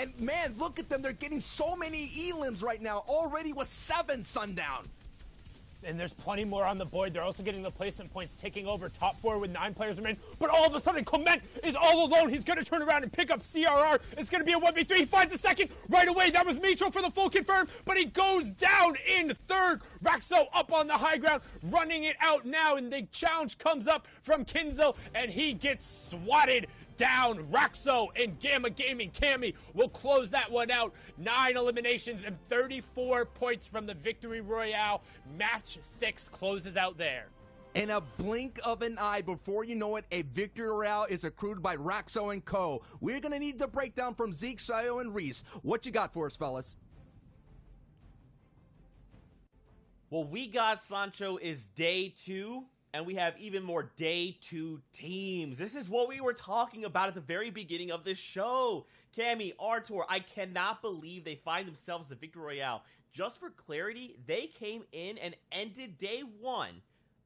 And man, look at them. They're getting so many elims right now, already with 7 Sundown. And there's plenty more on the board. They're also getting the placement points taking over top 4 with 9 players remaining. But all of a sudden, Clement is all alone. He's going to turn around and pick up CRR. It's going to be a 1v3. He finds a second right away. That was Mitro for the full confirm, but he goes down in third. Raxo up on the high ground, running it out now, and the challenge comes up from Kinzo, and he gets swatted down. Raxo and Gamma Gaming Cammy will close that one out. 9 eliminations and 34 points from the Victory Royale. Match 6 closes out there. In a blink of an eye, before you know it, a Victory Royale is accrued by Raxo and Co. We're going to need the breakdown from Zeke, Shayo, and Reese. What you got for us, fellas? What we got, Sancho, is day 2. And we have even more day 2 teams. This is what we were talking about at the very beginning of this show. Cammy, Artur, I cannot believe they find themselves the Victory Royale. Just for clarity, they came in and ended day 1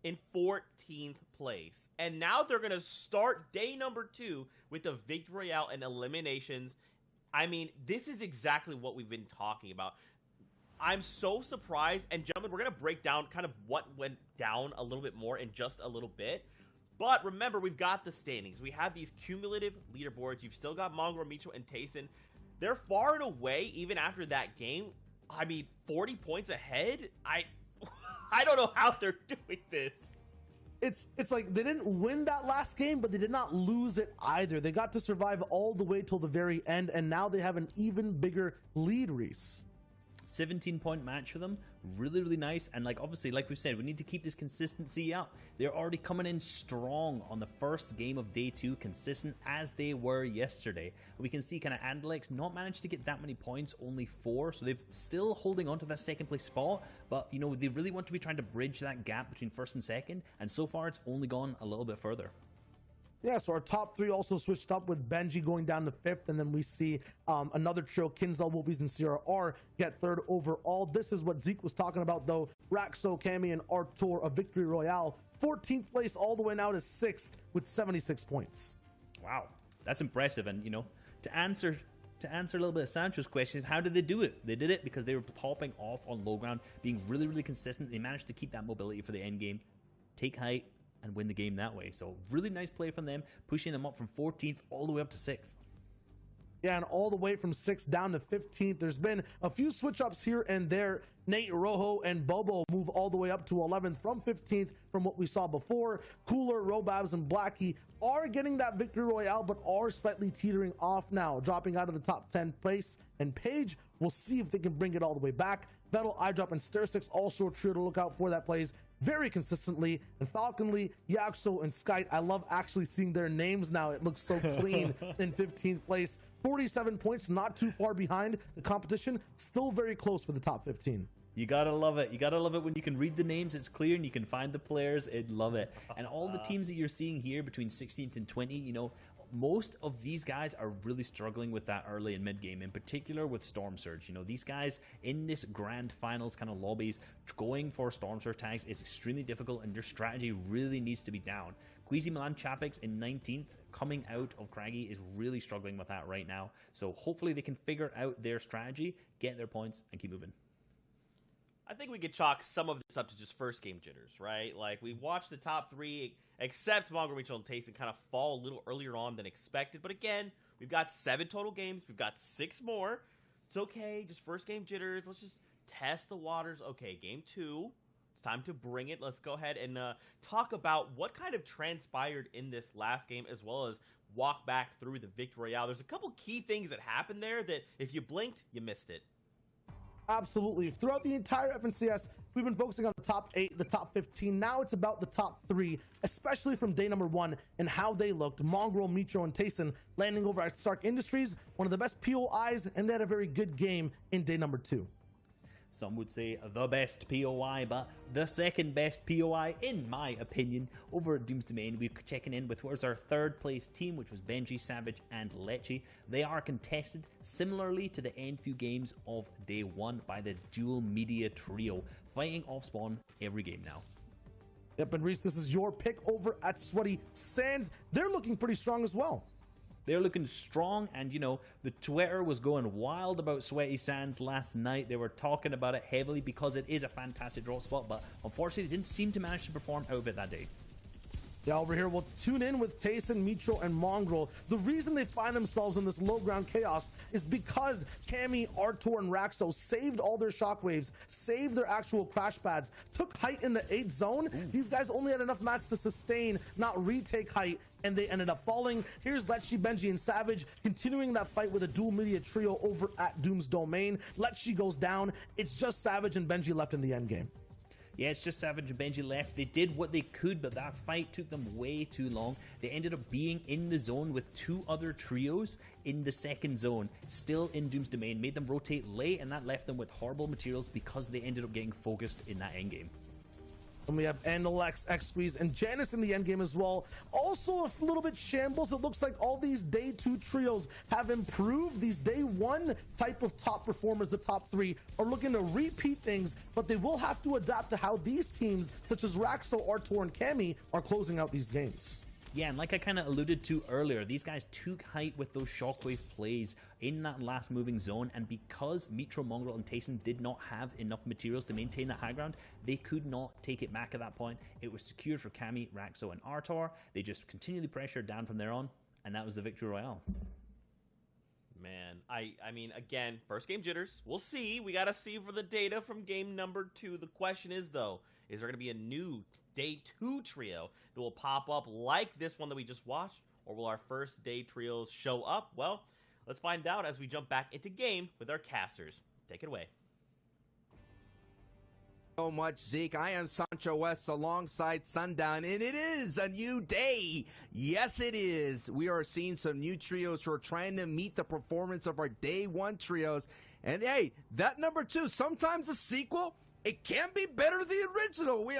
in 14th place. And now they're going to start day number 2 with the Victory Royale and eliminations. I mean, this is exactly what we've been talking about. I'm so surprised, and gentlemen, we're going to break down kind of what went down a little bit more in just a little bit. But remember, we've got the standings. We have these cumulative leaderboards. You've still got Mongrel, Mitro, and Tayson. They're far and away, even after that game, I mean, 40 points ahead? I don't know how they're doing this. It's like they didn't win that last game, but they did not lose it either. They got to survive all the way till the very end, and now they have an even bigger lead, Reese. 17-point match for them. Really, really nice. And obviously, like we've said, we need to keep this consistency up. They're already coming in strong on the first game of day 2, consistent as they were yesterday. We can see kind of Andalex not managed to get that many points, only 4. So they're still holding on to that second place spot. But, you know, they really want to be trying to bridge that gap between first and second. And so far, it's only gone a little bit further. Yeah, so our top 3 also switched up with Benji going down to 5th, and then we see another trio, Kinzel, Wolfies, and CRR get 3rd overall. This is what Zeke was talking about, though. Raxo, Cammy, and Artur, a Victory Royale. 14th place all the way now to 6th with 76 points. Wow, that's impressive. And, you know, to answer a little bit of Sancho's questions, how did they do it? They did it because they were popping off on low ground, being really, really consistent. They managed to keep that mobility for the end game, take height, and win the game that way. So really nice play from them, pushing them up from 14th all the way up to 6th. Yeah, and all the way from 6th down to 15th. There's been a few switch ups here and there. Nate, Rojo, and Bobo move all the way up to 11th from 15th from what we saw before. Cooler, Robabs, and Blackie are getting that Victory Royale, but are slightly teetering off now, dropping out of the top 10 place. And Paige, we'll see if they can bring it all the way back. Vettel, iDrop, and Stair6 also a trio to look out for that plays very consistently. And Falconly, Yaxo, and Skype, I love actually seeing their names now. It looks so clean in 15th place. 47 points, not too far behind the competition. Still very close for the top 15. You gotta love it. You gotta love it when you can read the names, it's clear, and you can find the players. I'd love it. And all the teams that you're seeing here between 16th and 20, you know, most of these guys are really struggling with that early and mid game, in particular with Storm Surge. You know, these guys in this grand finals kind of lobbies, going for Storm Surge tags is extremely difficult, and your strategy really needs to be down. Queasy Milan Chapix in 19th, coming out of Craggy, is really struggling with that right now. So hopefully they can figure out their strategy, get their points, and keep moving. I think we could chalk some of this up to just first game jitters, right? Like, we watched the top 3, except Mongrel, Mitchell, and Tayson, kind of fall a little earlier on than expected. But again, we've got 7 total games. We've got 6 more. It's okay, just first game jitters. Let's just test the waters. Okay, game 2. It's time to bring it. Let's go ahead and talk about what kind of transpired in this last game, as well as walk back through the Victory Royale. There's a couple key things that happened there that if you blinked, you missed it. Absolutely. Throughout the entire FNCS, we've been focusing on the top 8, the top 15. Now it's about the top 3, especially from day number 1 and how they looked. Mongrel, Mitro, and Tayson landing over at Stark Industries, one of the best POIs, and they had a very good game in day number 2. Some would say the best POI, but the second best POI, in my opinion. Over at Doom's Domain, we're checking in with what was our 3rd place team, which was Benji, Savage, and Lechi. They are contested similarly to the end few games of day 1 by the dual media trio, fighting off spawn every game now. Yep, and Reese, this is your pick over at Sweaty Sands. They're looking pretty strong as well. They're looking strong, and the Twitter was going wild about Sweaty Sands last night. They were talking about it heavily because it is a fantastic drop spot, but unfortunately they didn't seem to manage to perform out of it that day. Yeah, over here, we'll tune in with Tayson, Mitro, and Mongrel. The reason they find themselves in this low ground chaos is because Cammy, Artur, and Raxo saved all their shockwaves, saved their actual crash pads, took height in the 8th zone. These guys only had enough mats to sustain, not retake height, and they ended up falling. Here's Letchi, Benji, and Savage continuing that fight with a dual media trio over at Doom's domain. Letchi goes down. It's just Savage and Benji left in the end game. Yeah, it's just Savage and Benji left. They did what they could, but that fight took them way too long. They ended up being in the zone with 2 other trios in the 2nd zone, still in Doom's domain, made them rotate late, and that left them with horrible materials because they ended up getting focused in that endgame. And we have Andalex, X-Squeeze, and Janice in the endgame as well. Also a little bit shambles. It looks like all these day 2 trios have improved. These day 1 type of top performers, the top 3, are looking to repeat things, but they will have to adapt to how these teams, such as Raxo, Artur, and Cammy, are closing out these games. Yeah, and like I kind of alluded to earlier, these guys took height with those shockwave plays in that last moving zone, and because Mitro, Mongrel, and Tayson did not have enough materials to maintain that high ground, they could not take it back at that point. It was secured for Cammy, Raxo, and Artur. They just continually pressured down from there on, and that was the victory royale. Man, I mean, again, first game jitters. We'll see. We got to see for the data from game number 2. The question is, though, is there going to be a new day 2 trio that will pop up like this one that we just watched, or will our first day trios show up? Well, let's find out as we jump back into game with our casters. Take it away. So much, Zeke. I am Sancho West alongside Sundown, and it is a new day. Yes, it is. We are seeing some new trios who are trying to meet the performance of our day 1 trios. And hey, that number 2, sometimes a sequel, it can be better than the original. We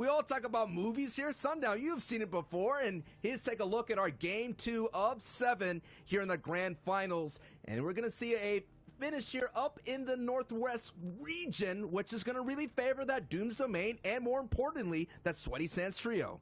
all talk about movies here. Sundown, you've seen it before. And here's take a look at our game 2 of 7 here in the grand finals. And we're going to see a finish here up in the Northwest region, which is going to really favor that Doom's domain and, more importantly, that Sweaty Sands trio.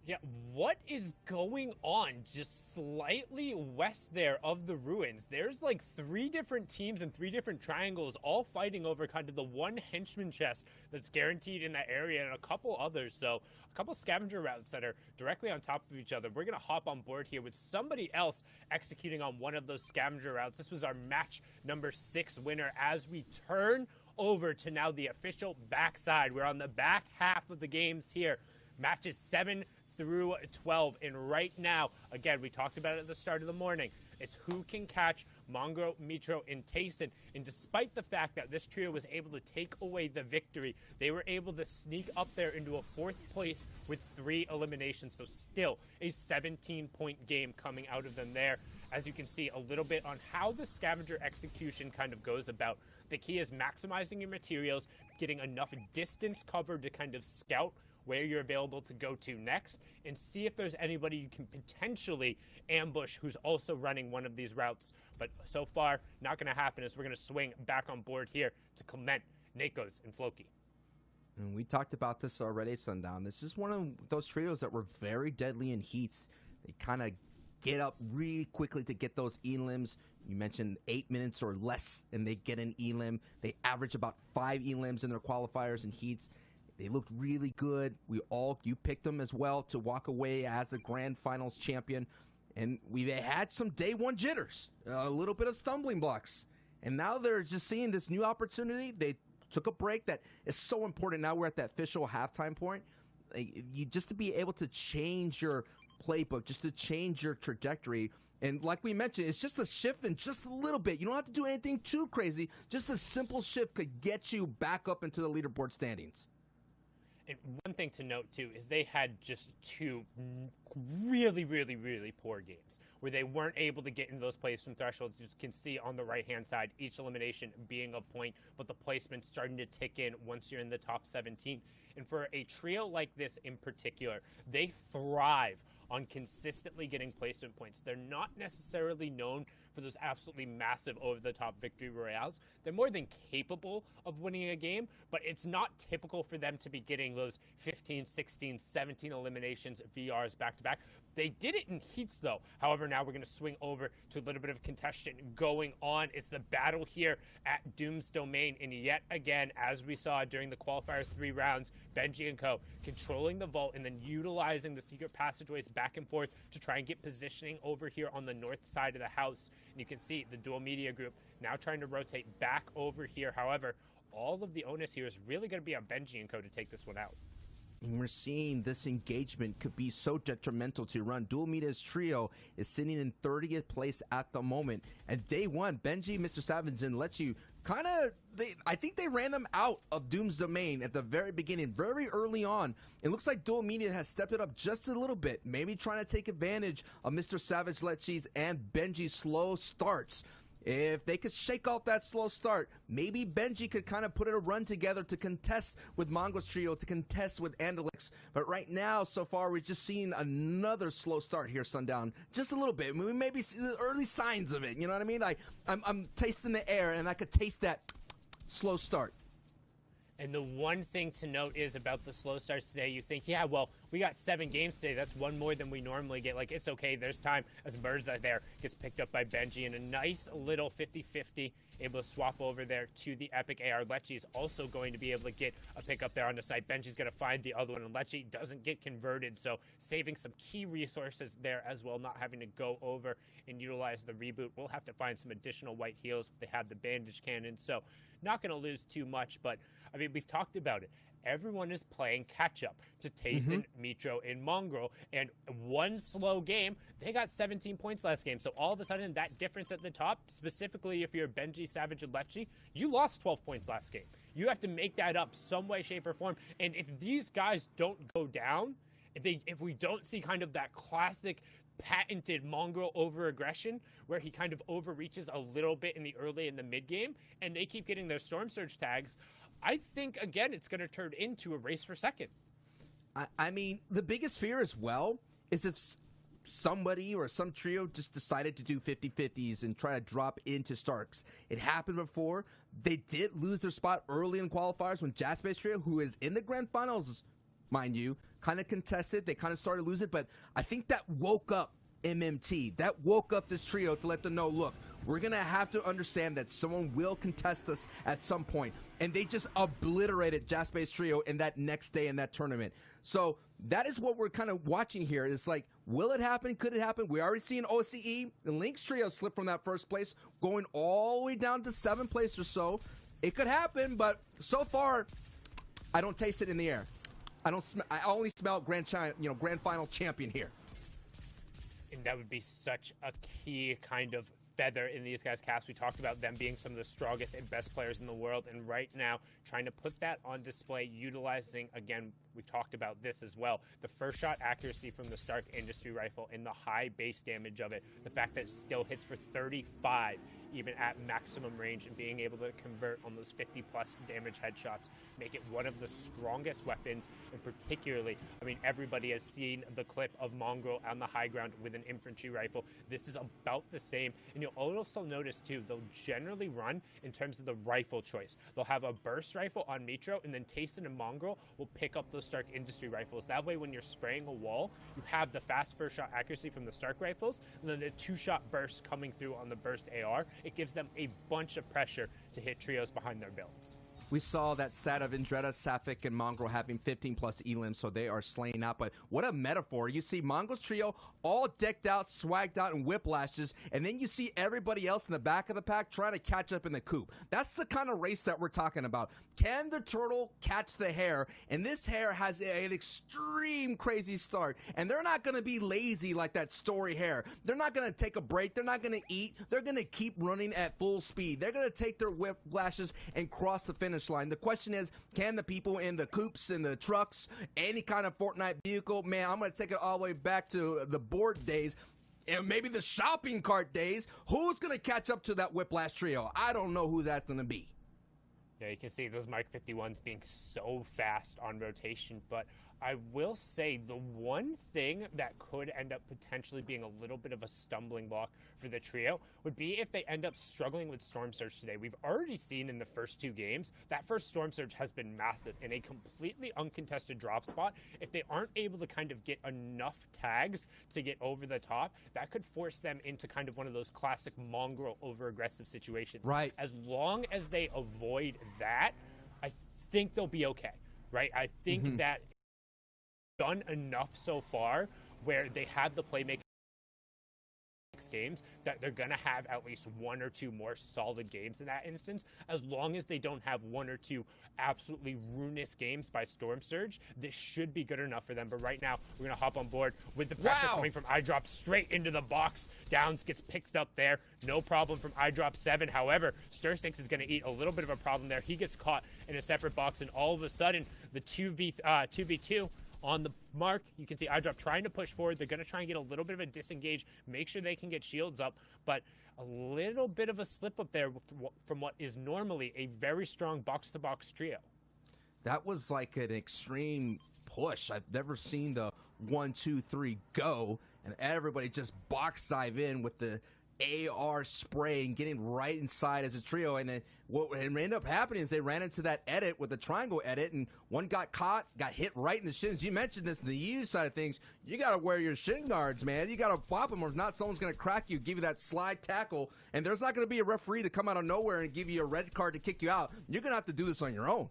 Yeah, what is going on just slightly west there of the ruins? There's like 3 different teams and 3 different triangles all fighting over kind of the one henchman chest that's guaranteed in that area and a couple others. So a couple scavenger routes that are directly on top of each other. We're going to hop on board here with somebody else executing on one of those scavenger routes. This was our match number 6 winner as we turn over to now the official backside. We're on the back half of the games here. Matches 7 through 12, and right now, again, we talked about it at the start of the morning, it's who can catch Mongrel, Mitro, and Tayson. And despite the fact that this trio was able to take away the victory, they were able to sneak up there into a 4th place with 3 eliminations. So still a 17-point game coming out of them there. As you can see a little bit on how the scavenger execution kind of goes about. The key is maximizing your materials, getting enough distance covered to kind of scout where you're available to go to next, and see if there's anybody you can potentially ambush who's also running one of these routes. But so far, not going to happen, as we're going to swing back on board here to Clement, Nakos, and Floki. And we talked about this already, Sundown. This is one of those trios that were very deadly in heats. They kind of get up really quickly to get those elims. You mentioned 8 minutes or less, and they get an elim. They average about 5 elims in their qualifiers and heats. They looked really good. You picked them as well to walk away as the grand finals champion. And we had some day 1 jitters, a little bit of stumbling blocks. And now they're just seeing this new opportunity. They took a break that is so important. Now we're at that official halftime point. Just to be able to change your playbook, just to change your trajectory. And like we mentioned, it's just a shift in just a little bit. You don't have to do anything too crazy. Just a simple shift could get you back up into the leaderboard standings. And one thing to note, too, is they had just 2 really, really, really poor games where they weren't able to get into those placement thresholds. You can see on the right-hand side, each elimination being a point, but the placement starting to tick in once you're in the top 17. And for a trio like this in particular, they thrive on consistently getting placement points. They're not necessarily known for those absolutely massive over-the-top victory royales. They're more than capable of winning a game, but it's not typical for them to be getting those 15, 16, 17 eliminations VRs back-to-back. They did it in heats, though. However, now we're going to swing over to a little bit of contention going on. It's the battle here at Doom's Domain. And yet again, as we saw during the qualifier 3 rounds, Benji and Co. controlling the vault and then utilizing the secret passageways back and forth to try and get positioning over here on the north side of the house. And you can see the dual media group now trying to rotate back over here. However, all of the onus here is really going to be on Benji and Co. to take this one out. And we're seeing this engagement could be so detrimental to run. Dual Media's trio is sitting in 30th place at the moment. And day one, Benji, Mr. Savage, and Let You I think they ran them out of Doom's Domain at the very beginning, very early on. It looks like Dual Media has stepped it up just a little bit, maybe trying to take advantage of Mr. Savage, Lechi's, and Benji's slow starts. If they could shake off that slow start, maybe Benji could kind of put a run together to contest with Mongo's trio, to contest with Andalix. But right now, so far, we're just seeing another slow start here, Sundown. Just a little bit. I mean, we maybe see the early signs of it. You know what I mean? Like, I'm tasting the air, and I could taste that slow start. And the one thing to note is about the slow starts today, you think, yeah, well, we got 7 games today. That's one more than we normally get. Like, it's okay. There's time as Birdseye there gets picked up by Benji. And a nice little 50-50, able to swap over there to the Epic AR. Lechi is also going to be able to get a pick up there on the site. Benji's going to find the other one, and Lechi doesn't get converted. So saving some key resources there as well, not having to go over and utilize the reboot. We'll have to find some additional white heals if they have the bandage cannon. So not going to lose too much, but I mean, we've talked about it. Everyone is playing catch-up to Tayson, Mitro, and Mongrel. And one slow game, they got 17 points last game. So all of a sudden, that difference at the top, specifically if you're Benji, Savage, and Lechi, you lost 12 points last game. You have to make that up some way, shape, or form. And if these guys don't go down, if we don't see kind of that classic patented Mongrel over-aggression where he kind of overreaches a little bit in the early and the mid-game, and they keep getting their Storm Surge tags, I think, again, it's going to turn into a race for second. I mean, the biggest fear as well is if somebody or some trio just decided to do 50-50s and try to drop into Starks. It happened before. They did lose their spot early in qualifiers when Jazzbase Trio, who is in the grand finals, mind you, kind of contested. They kind of started to lose it, but I think that woke up MMT. That woke up this trio to let them know, look, we're going to have to understand that someone will contest us at some point. And they just obliterated Jazzbase Trio in that next day in that tournament. So that is what we're kind of watching here. It's like, will it happen? Could it happen? We already seen OCE and Link's trio slip from that first place, going all the way down to 7th place or so. It could happen, but so far, I don't taste it in the air. I only smell grand final champion here. And that would be such a key kind of feather in these guys' caps. We talked about them being some of the strongest and best players in the world, and right now trying to put that on display, utilizing, again, we talked about this as well, the first shot accuracy from the Stark Industry Rifle and the high base damage of it, the fact that it still hits for 35 even at maximum range, and being able to convert on those 50 plus damage headshots, make it one of the strongest weapons. And particularly, I mean, everybody has seen the clip of Mongrel on the high ground with an infantry rifle. This is about the same. And you'll also notice too, they'll generally run in terms of the rifle choice. They'll have a burst rifle on Mitro, and then Tayson and Mongrel will pick up those Stark Industry Rifles. That way, when you're spraying a wall, you have the fast first shot accuracy from the Stark rifles, and then the 2-shot burst coming through on the burst AR. It gives them a bunch of pressure to hit trios behind their builds. We saw that stat of Indretta, Sapphic, and Mongrel having 15 plus elims, so they are slaying out. But what a metaphor. You see Mongrel's trio all decked out, swagged out, and whiplashes, and then you see everybody else in the back of the pack trying to catch up in the coop. That's the kind of race that we're talking about. Can the turtle catch the hare? And this hare has an extreme crazy start, and they're not going to be lazy like that story hare. They're not going to take a break. They're not going to eat. They're going to keep running at full speed. They're going to take their whiplashes and cross the finish line. The question is, can the people in the coops and the trucks, any kind of Fortnite vehicle, man, I'm going to take it all the way back to the board days and maybe the shopping cart days. Who's going to catch up to that whiplash trio? I don't know who that's going to be. Yeah, you can see those Mark 51s being so fast on rotation, but I will say the one thing that could end up potentially being a little bit of a stumbling block for the trio would be if they end up struggling with Storm Surge today. We've already seen in the first 2 games that first Storm Surge has been massive in a completely uncontested drop spot. If they aren't able to kind of get enough tags to get over the top, that could force them into kind of one of those classic mongrel over-aggressive situations. Right. As long as they avoid that, I think they'll be okay. Right? I think that done enough so far where they have the playmaking games that they're going to have at least 1 or 2 more solid games in that instance. As long as they don't have 1 or 2 absolutely ruinous games by Storm Surge, this should be good enough for them. But right now, we're going to hop on board with the pressure coming from iDrop straight into the box. Downs gets picked up there. No problem from iDrop 7. However, Sturstinks is going to eat a little bit of a problem there. He gets caught in a separate box, and all of a sudden, the 2v2 on the mark, you can see iDrop trying to push forward. They're going to try and get a little bit of a disengage, make sure they can get shields up, but a little bit of a slip up there from what is normally a very strong box-to-box trio. That was like an extreme push. I've never seen the 1, 2, 3 go, and everybody just box dive in with the AR spray and getting right inside as a trio. And then what ended up happening is they ran into that edit with the triangle edit, and one got caught, got hit right in the shins. You mentioned this in the EU side of things. You got to wear your shin guards, man. You got to pop them, or if not, someone's going to crack you, give you that slide tackle, and there's not going to be a referee to come out of nowhere and give you a red card to kick you out. You're going to have to do this on your own.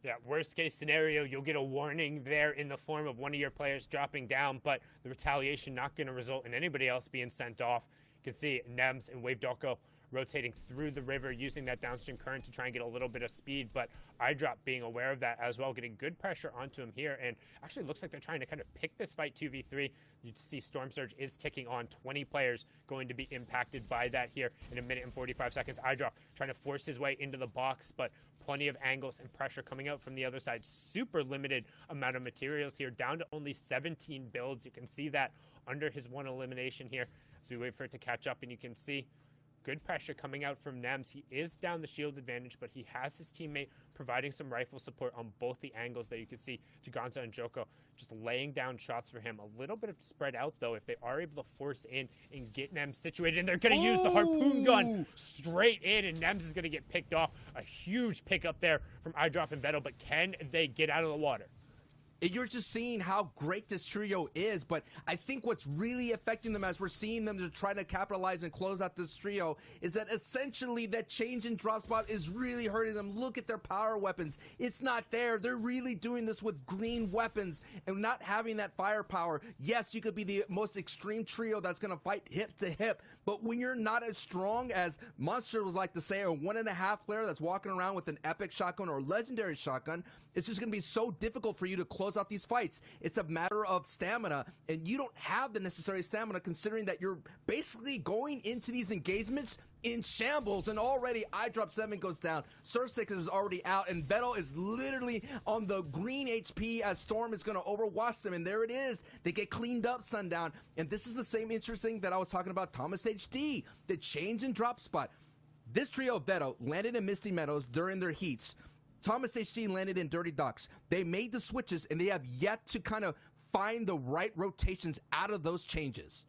Yeah, worst case scenario, you'll get a warning there in the form of one of your players dropping down, but the retaliation not going to result in anybody else being sent off. You can see Nems and Wave Doko rotating through the river, using that downstream current to try and get a little bit of speed, but iDrop being aware of that as well, getting good pressure onto him here, and actually looks like they're trying to kind of pick this fight 2v3. You see Storm Surge is ticking on. 20 players going to be impacted by that here in 1 minute and 45 seconds. iDrop trying to force his way into the box, but plenty of angles and pressure coming out from the other side. Super limited amount of materials here, down to only 17 builds. You can see that under his 1 elimination here as we wait for it to catch up, and you can see good pressure coming out from Nems. He is down the shield advantage, but he has his teammate providing some rifle support on both the angles there. You can see Jaganza and Joko just laying down shots for him. A little bit of spread out, though, if they are able to force in and get Nems situated. And they're going to use the harpoon gun straight in, and Nems is going to get picked off. A huge pickup there from iDrop and Vettel, but can they get out of the water? You're just seeing how great this trio is, but I think what's really affecting them as we're seeing them to try to capitalize and close out this trio is that essentially that change in drop spot is really hurting them. Look at their power weapons. It's not there. They're really doing this with green weapons and not having that firepower. Yes, you could be the most extreme trio that's going to fight hip to hip, but when you're not as strong as Monster was like to say, a 1.5 player that's walking around with an epic shotgun or legendary shotgun, it's just going to be so difficult for you to close out these fights. It's a matter of stamina, and you don't have the necessary stamina considering that you're basically going into these engagements in shambles, and already iDrop 7 goes down. Surstix is already out, and Vettel is literally on the green HP as Storm is going to overwatch them, and there it is. They get cleaned up, Sundown, and this is the same interesting that I was talking about Thomas HD, the change in drop spot. This trio of Vettel landed in Misty Meadows during their heats. Thomas HD landed in Dirty Docks. They made the switches, and they have yet to kind of find the right rotations out of those changes.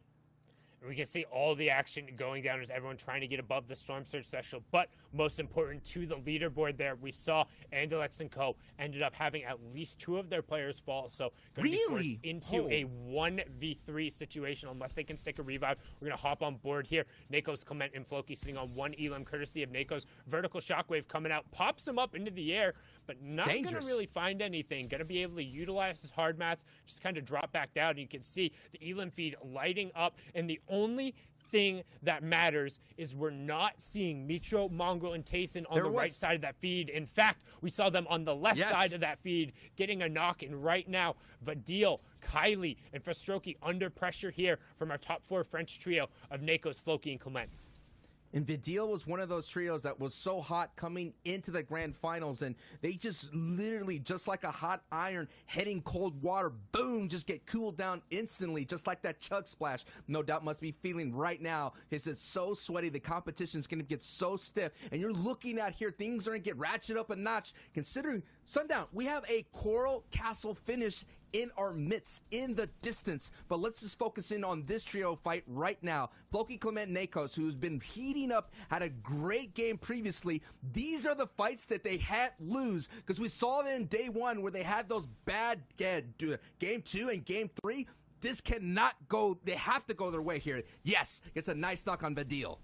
We can see all the action going down as everyone trying to get above the Storm Surge special. But most important to the leaderboard there, we saw Andalex and Co. ended up having at least 2 of their players fall. So going to be forced into a 1v3 situation unless they can stick a revive. We're going to hop on board here. Nako's Clement and Floki sitting on 1 elim courtesy of Nako's vertical shockwave coming out. Pops him up into the air, but not going to really find anything. Going to be able to utilize his hard mats, just kind of drop back down. And you can see the elim feed lighting up, and the only thing that matters is we're not seeing Mitro, Mongrel, and Tayson on the right side of that feed. In fact, we saw them on the left side of that feed getting a knock, and right now, Vadil, Kylie, and Frostroki under pressure here from our top 4 French trio of Nakos, Floki, and Clement. And Vidil was one of those trios that was so hot coming into the grand finals, and they just literally, just like a hot iron heading cold water, boom, just get cooled down instantly, just like that chug splash. No doubt must be feeling right now because it's so sweaty. The competition is going to get so stiff, and you're looking at here, things are going to get ratcheted up a notch. Considering Sundown, we have a Coral Castle finish in our midst, in the distance. But let's just focus in on this trio fight right now. Floki, Clement, Nakos, who's been heating up, had a great game previously. These are the fights that they had lose, because we saw them in day one where they had those bad game 2 and game 3. This cannot go. They have to go their way here. Yes, it's a nice knock on Vidil.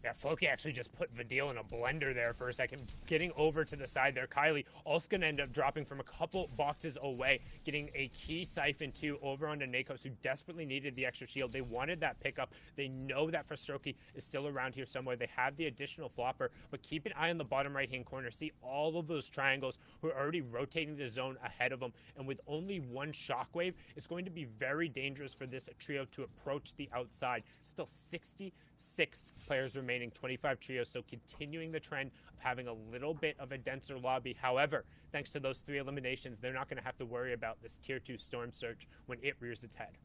Yeah, Floki actually just put Vidil in a blender there for a second, getting over to the side there. Kylie also going to end up dropping from a couple boxes away, getting a key siphon too over onto Nakos, who desperately needed the extra shield. They wanted that pickup. They know that Frostroki is still around here somewhere. They have the additional flopper, but keep an eye on the bottom right-hand corner. See all of those triangles who are already rotating the zone ahead of them, and with only one shockwave, it's going to be very dangerous for this trio to approach the outside. Still 66 players remaining. 25 trios, so continuing the trend of having a little bit of a denser lobby. However, thanks to those 3 eliminations, they're not going to have to worry about this tier 2 storm surge when it rears its head.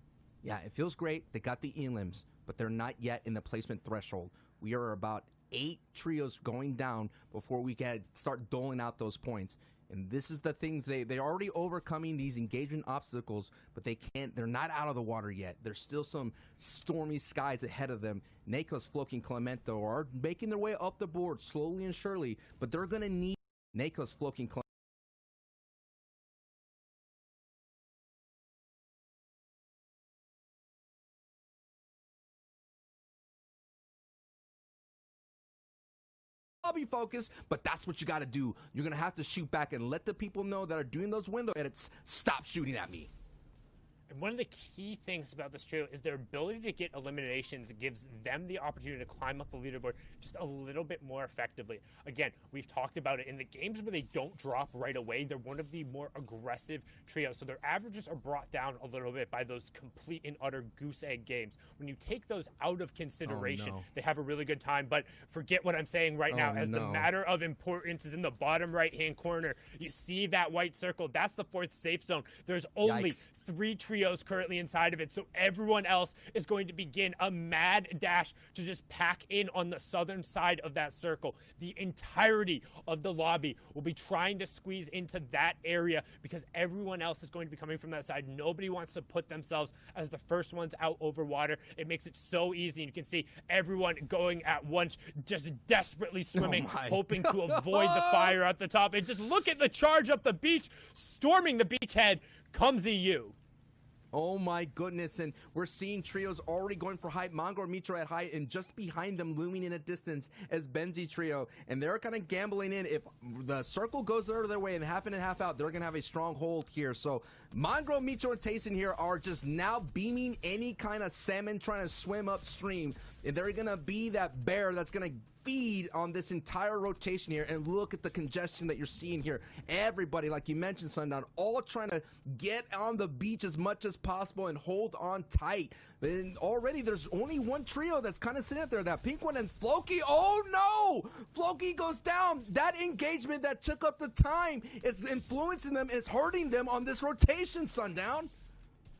Yeah, it feels great. They got the elims, but they're not yet in the placement threshold. We are about 8 trios going down before we can start doling out those points. And this is the things they're already overcoming these engagement obstacles, but they're not out of the water yet. There's still some stormy skies ahead of them. Nakos, Floki, and Clemento are making their way up the board slowly and surely, but they're going to need Nakos, Floki, and Clemento. Be focused, but that's what you got to do. You're going to have to shoot back and let the people know that are doing those window edits stop shooting at me. And one of the key things about this trio is their ability to get eliminations gives them the opportunity to climb up the leaderboard just a little bit more effectively. Again, we've talked about it in the games where they don't drop right away. They're one of the more aggressive trios, so their averages are brought down a little bit by those complete and utter goose egg games. When you take those out of consideration, they have a really good time, but forget what I'm saying right now, as the matter of importance is in the bottom right-hand corner. You see that white circle? That's the 4th safe zone. There's only 3 trios currently inside of it, so everyone else is going to begin a mad dash to just pack in on the southern side of that circle. The entirety of the lobby will be trying to squeeze into that area because everyone else is going to be coming from that side. Nobody wants to put themselves as the first ones out over water. It makes it so easy. You can see everyone going at once, just desperately swimming, hoping to avoid the fire at the top. And just look at the charge up the beach. Storming the beachhead comes EU. Oh my goodness, and we're seeing trios already going for height. Mongo, Mitro at height, and just behind them, looming in a distance, as Benzi trio. And they're kind of gambling in. If the circle goes their way and half in and half out, they're going to have a strong hold here. So Mongo, Mitro, and Tayson here are just now beaming any kind of salmon trying to swim upstream. And they're going to be that bear that's going to feed on this entire rotation here. And look at the congestion that you're seeing here. Everybody, like you mentioned, Sundown, all trying to get on the beach as much as possible and hold on tight. And already there's only one trio that's kind of sitting up there, that pink one, and Floki. Oh no! Floki goes down. That engagement that took up the time is influencing them. It's hurting them on this rotation, Sundown.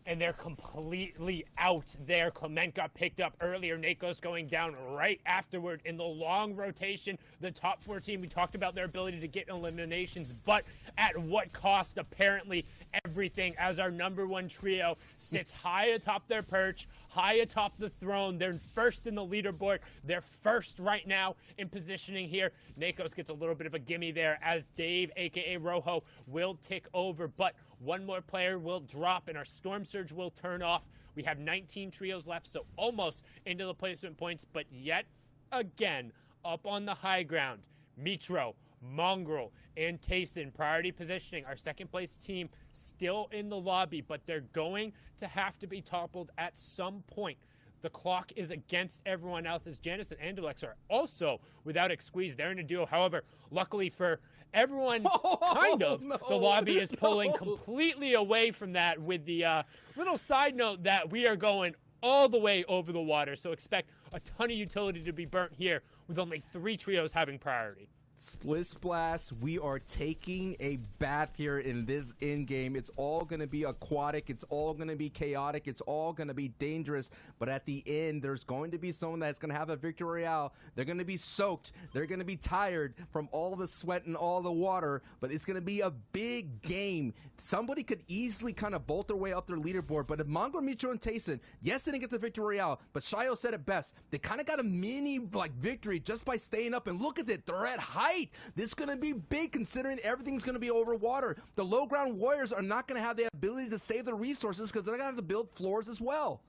And they're completely out there. Clement got picked up earlier. Nakos going down right afterward in the long rotation. The top 14, we talked about their ability to get eliminations, but at what cost? Apparently everything, as our number 1 trio sits high atop their perch, high atop the throne. They're first in the leaderboard. They're first right now in positioning here. Nakos gets a little bit of a gimme there as Dave, a.k.a. Rojo, will tick over, but one more player will drop and our Storm Surge will turn off. We have 19 trios left, so almost into the placement points, but yet again, up on the high ground, Mitro, Mongrel, and Tayson priority positioning. Our second place team still in the lobby, but they're going to have to be toppled at some point. The clock is against everyone else, as Janice and Andulex are also without a squeeze. They're in a duo. However, luckily for everyone, the lobby is pulling completely away from that, with the little side note that we are going all the way over the water. So expect A ton of utility to be burnt here with only 3 trios having priority. Split Splash, we are taking a bath here in this in-game. It's all going to be aquatic. It's all going to be chaotic. It's all going to be dangerous. But at the end, there's going to be someone that's going to have a victory royale. They're going to be soaked. They're going to be tired from all the sweat and all the water. But it's going to be a big game. Somebody could easily kind of bolt their way up their leaderboard. But if Mongo, Mitro, and Tayson, yes, they didn't get the victory royale. But Shayo said it best. They kind of got a mini victory just by staying up. And look at it. They're at height. This is going to be big considering everything's going to be over water. The low ground warriors are not going to have the ability to save their resources because they're going to have to build floors as well.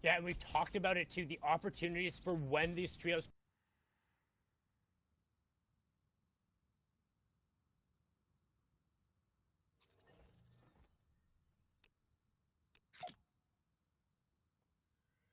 Yeah, and we've talked about it too, the opportunities for when these trios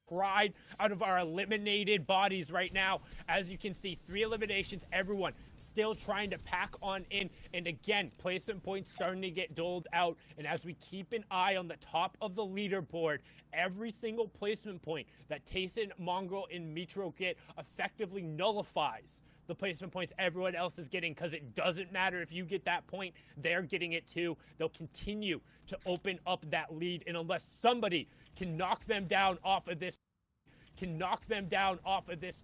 pride out of our eliminated bodies right now. As you can see, 3 eliminations, everyone still trying to pack on in. And again, placement points starting to get doled out. And as we keep an eye on the top of the leaderboard, every single placement point that Tayson, Mongrel, and Mitro get effectively nullifies the placement points everyone else is getting, because it doesn't matter if you get that point, they're getting it too. They'll continue to open up that lead, and unless somebody can knock them down off of this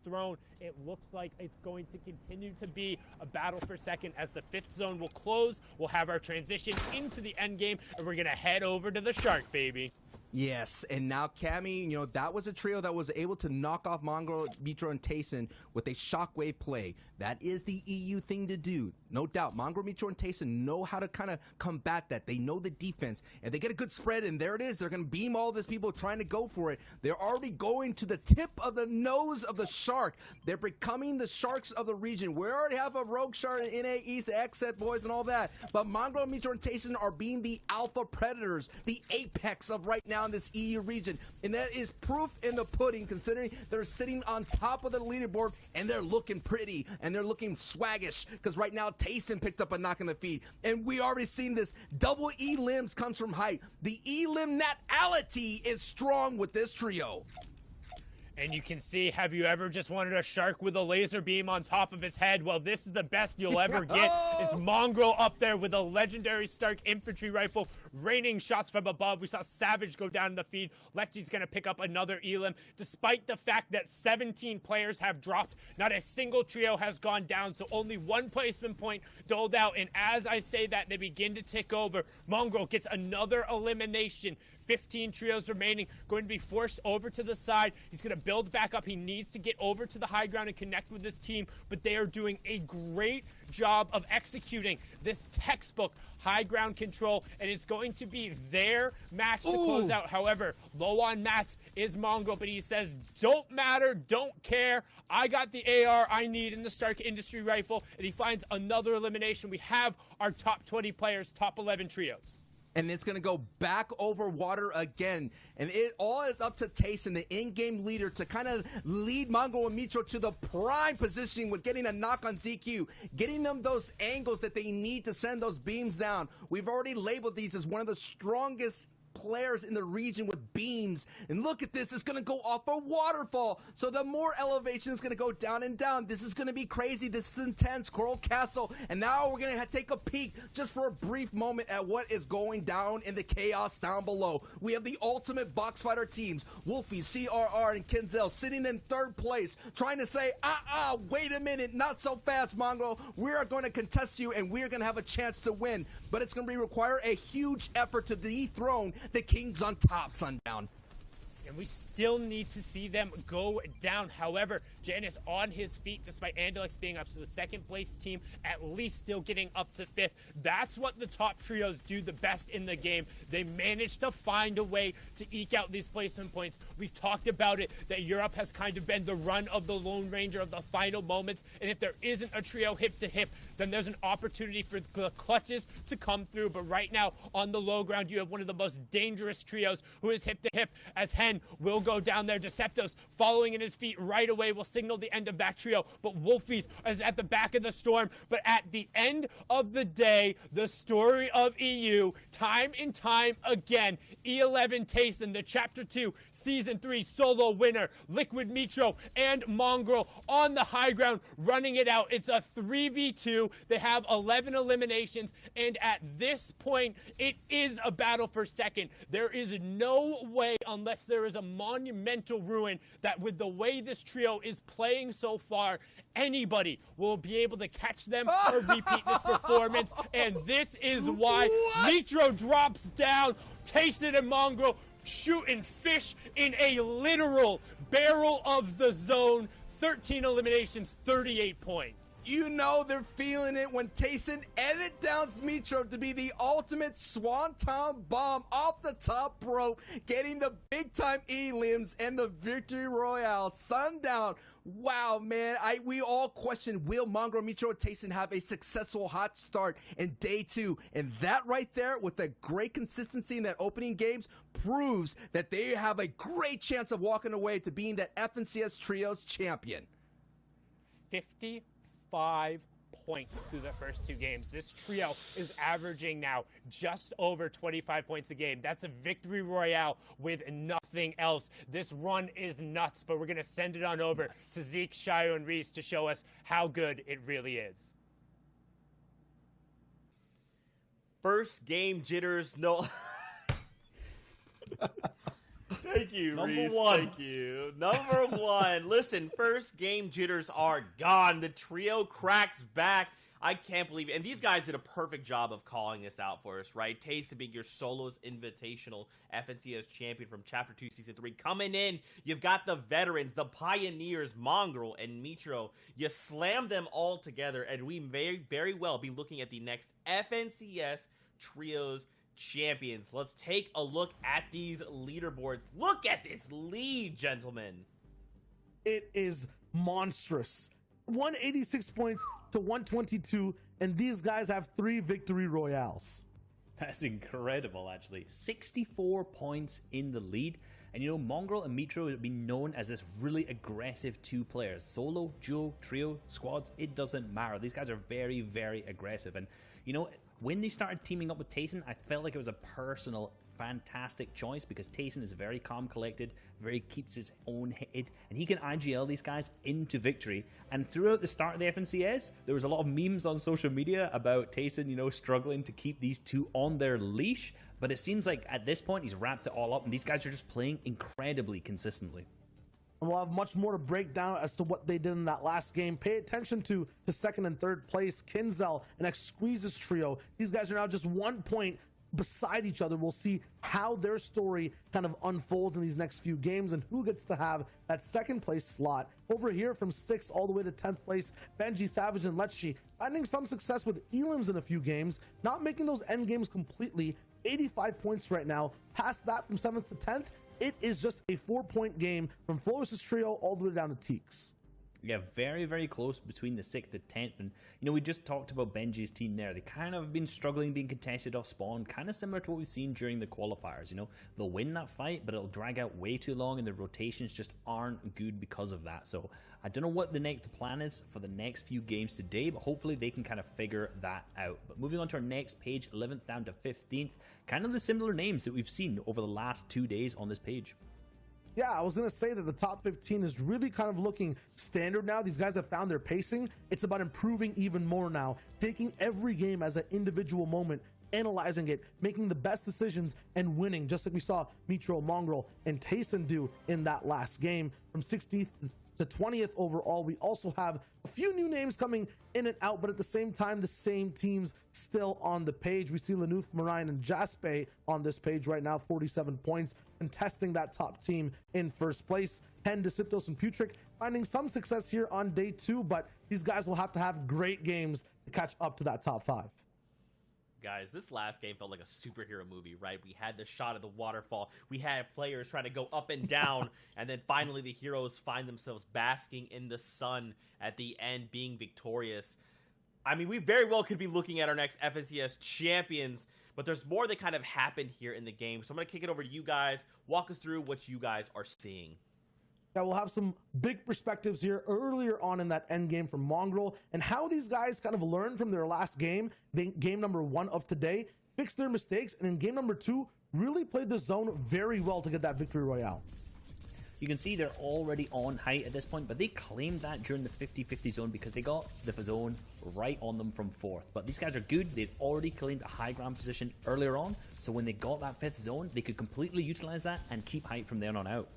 throne, it looks like it's going to continue to be a battle for second as the 5th zone will close. We'll have our transition into the end game, and we're going to head over to the Shark, baby. Yes, and now Cammy, that was a trio that was able to knock off Mongo, Mitro, and Tayson with a shockwave play. That is the EU thing to do. No doubt, Mongo, Mitro, and Tayson know how to kind of combat that. They know the defense, and they get a good spread, and there it is. They're going to beam all these people trying to go for it. They're already going to the tip of the nose of the Shark. They're becoming the Sharks of the region. We already have a Rogue Shark, NA East, the X-Set boys, and all that. But Mongo, Mitro, and Tayson are being the alpha predators, the apex of right now in this EU region, and that is proof in the pudding, considering they're sitting on top of the leaderboard and they're looking pretty and they're looking swaggish, because right now Tayson picked up a knock in the feet, and we already seen this. Double E limbs comes from height. The E limb natality is strong with this trio. And you can see, have you ever just wanted a shark with a laser beam on top of its head? Well, this is the best you'll ever get. It's Mongrel up there with a legendary Stark infantry rifle, raining shots from above. We saw Savage go down in the feed. Lecty's going to pick up another Elim. Despite the fact that 17 players have dropped, not a single trio has gone down, so only 1 placement point doled out. And as I say that, they begin to tick over. Mongrel gets another elimination. 15 trios remaining, going to be forced over to the side. He's going to build back up. He needs to get over to the high ground and connect with this team, but they are doing a great job of executing this textbook high ground control, and it's going to be their match to close out. However, low on mats is Mongo, but he says, don't matter, don't care. I got the AR I need in the Stark Industry Rifle, and he finds another elimination. We have our top 20 players, top 11 trios. And it's going to go back over water again. And it all is up to Tayson, the in-game leader, to kind of lead Mongo and Mitro to the prime positioning with getting a knock on ZQ, getting them those angles that they need to send those beams down. We've already labeled these as one of the strongest players in the region with beams, and look at this, it's going to go off a waterfall, so the more elevation is going to go down and down. This is going to be crazy. This is intense. Coral Castle, and now we're going to take a peek just for a brief moment at what is going down in the chaos down below. We have the ultimate box fighter teams, Wolfie, CRR, and Kenzel sitting in 3rd place, trying to say, wait a minute, not so fast, Mongo. We are going to contest you, and we are going to have a chance to win, but it's going to require a huge effort to dethrone the Kings on top, Sundown. And we still need to see them go down. However, Janus on his feet, despite Andalex being up to the 2nd place team, at least still getting up to 5th. That's what the top trios do the best in the game. They manage to find a way to eke out these placement points. We've talked about it, that Europe has kind of been the run of the Lone Ranger of the final moments. And if there isn't a trio hip to hip, then there's an opportunity for the clutches to come through. But right now, on the low ground, you have one of the most dangerous trios who is hip to hip, as Hen Tyson will go down there. Deceptos following in his feet right away will signal the end of that trio. But Wolfies is at the back of the storm. But at the end of the day, the story of EU, time and time again, E11 Tyson, the Chapter 2 Season 3 solo winner, Liquid Mitro and Mongrel on the high ground running it out. It's a 3v2. They have 11 eliminations, and at this point, it is a battle for second. There is no way, unless there is a monumental ruin, that with the way this trio is playing so far, anybody will be able to catch them or repeat this performance, and this is why Mitro drops down. Tyson and Mongrel shooting fish in a literal barrel of the zone. 13 eliminations, 38 points. You know they're feeling it when Tyson edit downs Mitro to be the ultimate swanton bomb off the top rope, getting the big-time elims and the victory royale. Sundown. Wow, man. We all question, will Mongrel, Mitro, and Tyson have a successful hot start in day 2? And that right there, with the great consistency in that opening games, proves that they have a great chance of walking away to being that FNCS Trios champion. 55 points through the first 2 games. This trio is averaging now just over 25 points a game. That's a victory royale with nothing else. This run is nuts, but we're going to send it on over to Zeke, Shio, and Reese to show us how good it really is. First game jitters, no. Thank you, Reese. Thank you. Number 1. Listen, first game jitters are gone. The trio cracks back. I can't believe it. And these guys did a perfect job of calling this out for us, right? Tyson being your solos invitational FNCS champion from Chapter 2 Season 3. Coming in, you've got the veterans, the pioneers, Mongrel and Mitro. You slam them all together, and we may very well be looking at the next FNCS Trios champions. Let's take a look at these leaderboards. Look at this lead, gentlemen. It is monstrous. 186 points to 122, and these guys have 3 victory royales. That's incredible, actually. 64 points in the lead. And you know, Mongrel and Mitro have been known as this really aggressive 2 players. Solo, duo, trio, squads, it doesn't matter. These guys are very, very aggressive. And you know, when they started teaming up with Tyson, I felt like it was a personal, fantastic choice because Tyson is very calm, collected, very keeps his own head, and he can IGL these guys into victory. And throughout the start of the FNCS, there was a lot of memes on social media about Tyson, you know, struggling to keep these 2 on their leash. But it seems like at this point, he's wrapped it all up, and these guys are just playing incredibly consistently. And we'll have much more to break down as to what they did in that last game. Pay attention to the 2nd and 3rd place, Kinzel and Exquisite's trio. These guys are now just 1 point beside each other. We'll see how their story kind of unfolds in these next few games and who gets to have that 2nd place slot. Over here from 6th all the way to 10th place, Benji, Savage, and Letchi finding some success with Elims in a few games, not making those end games completely. 85 points right now. Past that from 7th to 10th, it is just a 4-point game from Floris's trio all the way down to Teeks. Yeah, very, very close between the 6th and 10th. And, you know, we just talked about Benji's team there. They kind of have been struggling being contested off spawn, kind of similar to what we've seen during the qualifiers. You know, they'll win that fight, but it'll drag out way too long, and the rotations just aren't good because of that. So I don't know what the next plan is for the next few games today, but hopefully they can kind of figure that out. But moving on to our next page, 11th down to 15th, kind of the similar names that we've seen over the last 2 days on this page. Yeah, I was going to say that the top 15 is really kind of looking standard now. These guys have found their pacing. It's about improving even more now, taking every game as an individual moment, analyzing it, making the best decisions, and winning, just like we saw Mitro, Mongrel, and Tyson do in that last game. From 16th to 20th overall, we also have a few new names coming in and out, but at the same time, the same teams still on the page. We see Lanoof, Marine, and Jaspe on this page right now, 47 points, contesting that top team in first place. Hen, Deceptos, and Putrick finding some success here on day 2, but these guys will have to have great games to catch up to that top 5. Guys, this last game felt like a superhero movie, right? We had the shot of the waterfall. We had players trying to go up and down, and then finally the heroes find themselves basking in the sun at the end, being victorious. I mean, we very well could be looking at our next FNCS champions, but there's more that kind of happened here in the game. So I'm going to kick it over to you guys. Walk us through what you guys are seeing. Yeah, we'll have some big perspectives here earlier on in that end game from Mongrel and how these guys kind of learned from their last game, game number 1 of today, fixed their mistakes, and in game number 2, really played the zone very well to get that victory royale. You can see they're already on height at this point, but they claimed that during the 50-50 zone because they got the zone right on them from 4th. But these guys are good. They've already claimed a high ground position earlier on, so when they got that 5th zone, they could completely utilize that and keep height from there on out.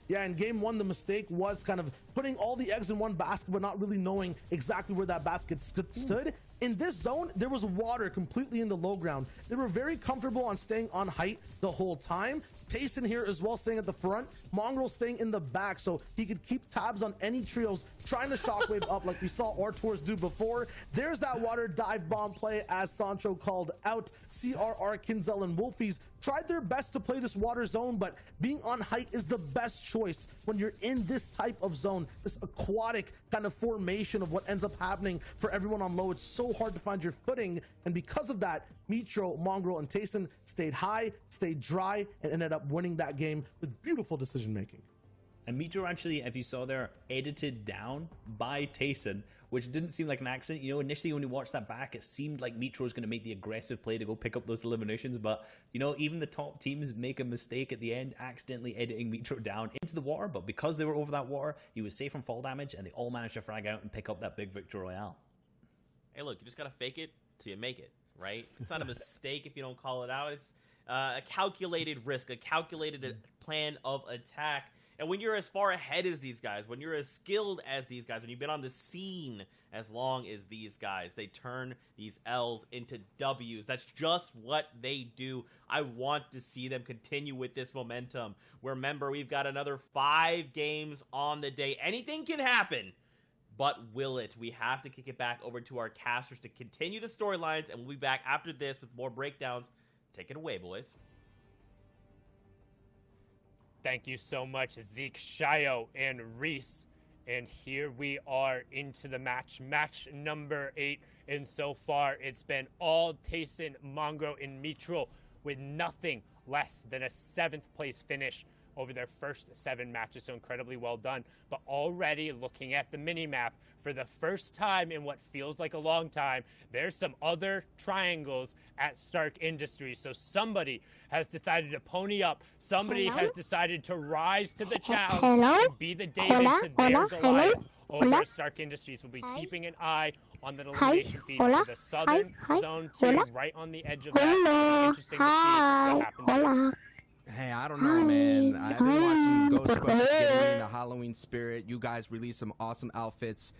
Yeah, in game 1, the mistake was kind of putting all the eggs in one basket, but not really knowing exactly where that basket stood. In this zone, there was water completely in the low ground. They were very comfortable on staying on height the whole time. Tayson here as well staying at the front. Mongrel staying in the back so he could keep tabs on any trios trying to shockwave up like we saw Artours do before. There's that water dive bomb play as Sancho called out. CRR, Kinzel, and Wolfies tried their best to play this water zone, but being on height is the best choice when you're in this type of zone, this aquatic kind of formation of what ends up happening for everyone on low. It's so hard to find your footing, and because of that, Mitro, Mongrel, and Tayson stayed high, stayed dry, and ended up winning that game with beautiful decision making. And Mitro actually, if you saw there, edited down by Tayson, which didn't seem like an accident. You know, initially when you watched that back, it seemed like Mitro was going to make the aggressive play to go pick up those eliminations. But, you know, even the top teams make a mistake at the end, accidentally editing Mitro down into the water. But because they were over that water, he was safe from fall damage, and they all managed to frag out and pick up that big victory royale. Hey, look, you just got to fake it till you make it, right? It's not a mistake if you don't call it out. It's a calculated risk, a calculated plan of attack. And when you're as far ahead as these guys, when you're as skilled as these guys, when you've been on the scene as long as these guys, they turn these L's into W's. That's just what they do. I want to see them continue with this momentum. Remember, we've got another 5 games on the day. Anything can happen, but will it? We have to kick it back over to our casters to continue the storylines, and we'll be back after this with more breakdowns. Take it away, boys. Thank you so much, Zeke, Shio, and Reese. And here we are into the match number 8. And so far, it's been all Tayson, Mongrel, and Mitro with nothing less than a 7th place finish over their first 7 matches. So incredibly well done. But already looking at the mini-map, for the first time in what feels like a long time, there's some other triangles at Stark Industries. So somebody has decided to pony up. Somebody has decided to rise to the challenge and be the David to their Goliath over at Stark Industries. We'll be keeping an eye on the elimination feed for the Southern Zone 2, right on the edge of that. Interesting to see what happens there. Hey, I don't know, man. I've been watching Ghostbusters getting in the Halloween spirit. You guys released some awesome outfits.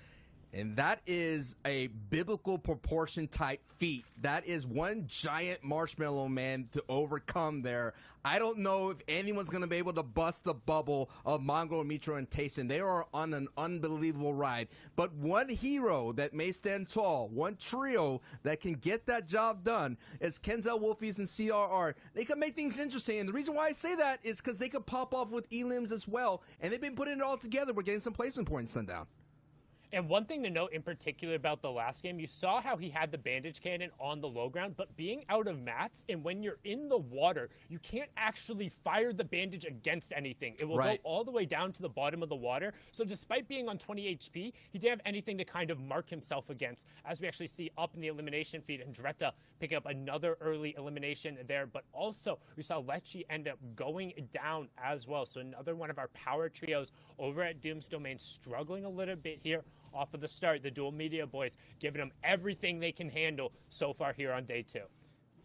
And that is a biblical proportion type feat. That is one giant marshmallow man to overcome there. I don't know if anyone's going to be able to bust the bubble of Mongrel, Mitro, and Tayson. They are on an unbelievable ride. But one hero that may stand tall, one trio that can get that job done is Kenzel, Wolfies, and CRR. They can make things interesting. And the reason why I say that is because they could pop off with elims as well. And they've been putting it all together. We're getting some placement points, Sundown. And one thing to note in particular about the last game, you saw how he had the bandage cannon on the low ground, but being out of mats, and when you're in the water, you can't actually fire the bandage against anything. It will go all the way down to the bottom of the water. So despite being on 20 HP, he didn't have anything to kind of mark himself against, as we actually see up in the elimination feed, and Dretta picking up another early elimination there. But also, we saw Lecce end up going down as well. So another one of our power trios over at Doom's Domain struggling a little bit here off of the start. The Dual Media boys giving them everything they can handle so far here on day 2.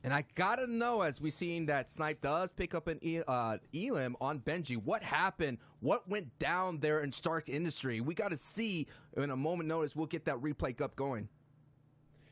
And I gotta know, as we seen that Snipe does pick up an elim on Benji, what happened? What went down there in Stark Industry? We gotta see in a moment notice. We'll get that replay up going.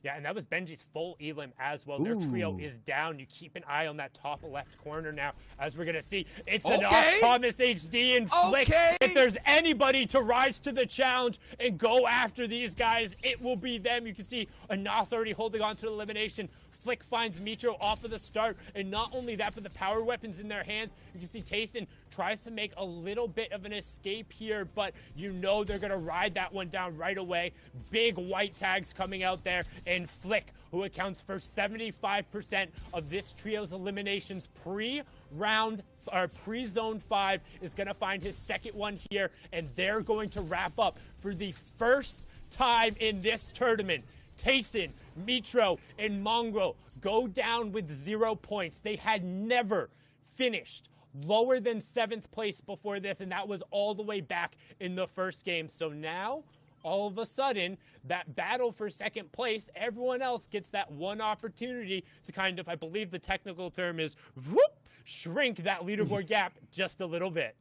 Yeah, and that was Benji's full elim as well. Their trio is down. You keep an eye on that top left corner now, as we're going to see. It's an Thomas HD and Flick. If there's anybody to rise to the challenge and go after these guys, it will be them. You can see Anas already holding on to the elimination. Flick finds Mitro off of the start, and not only that, but the power weapons in their hands. You can see Tayson tries to make a little bit of an escape here, but you know they're going to ride that one down right away. Big white tags coming out there, and Flick, who accounts for 75% of this trio's eliminations pre-round or pre-zone 5, is going to find his second one here, and they're going to wrap up for the first time in this tournament. Tayson, Mitro, and Mongo go down with 0 points. They had never finished lower than 7th place before this, and that was all the way back in the first game. So now, all of a sudden, that battle for second place, everyone else gets that one opportunity to kind of, I believe the technical term is, whoop, shrink that leaderboard gap just a little bit.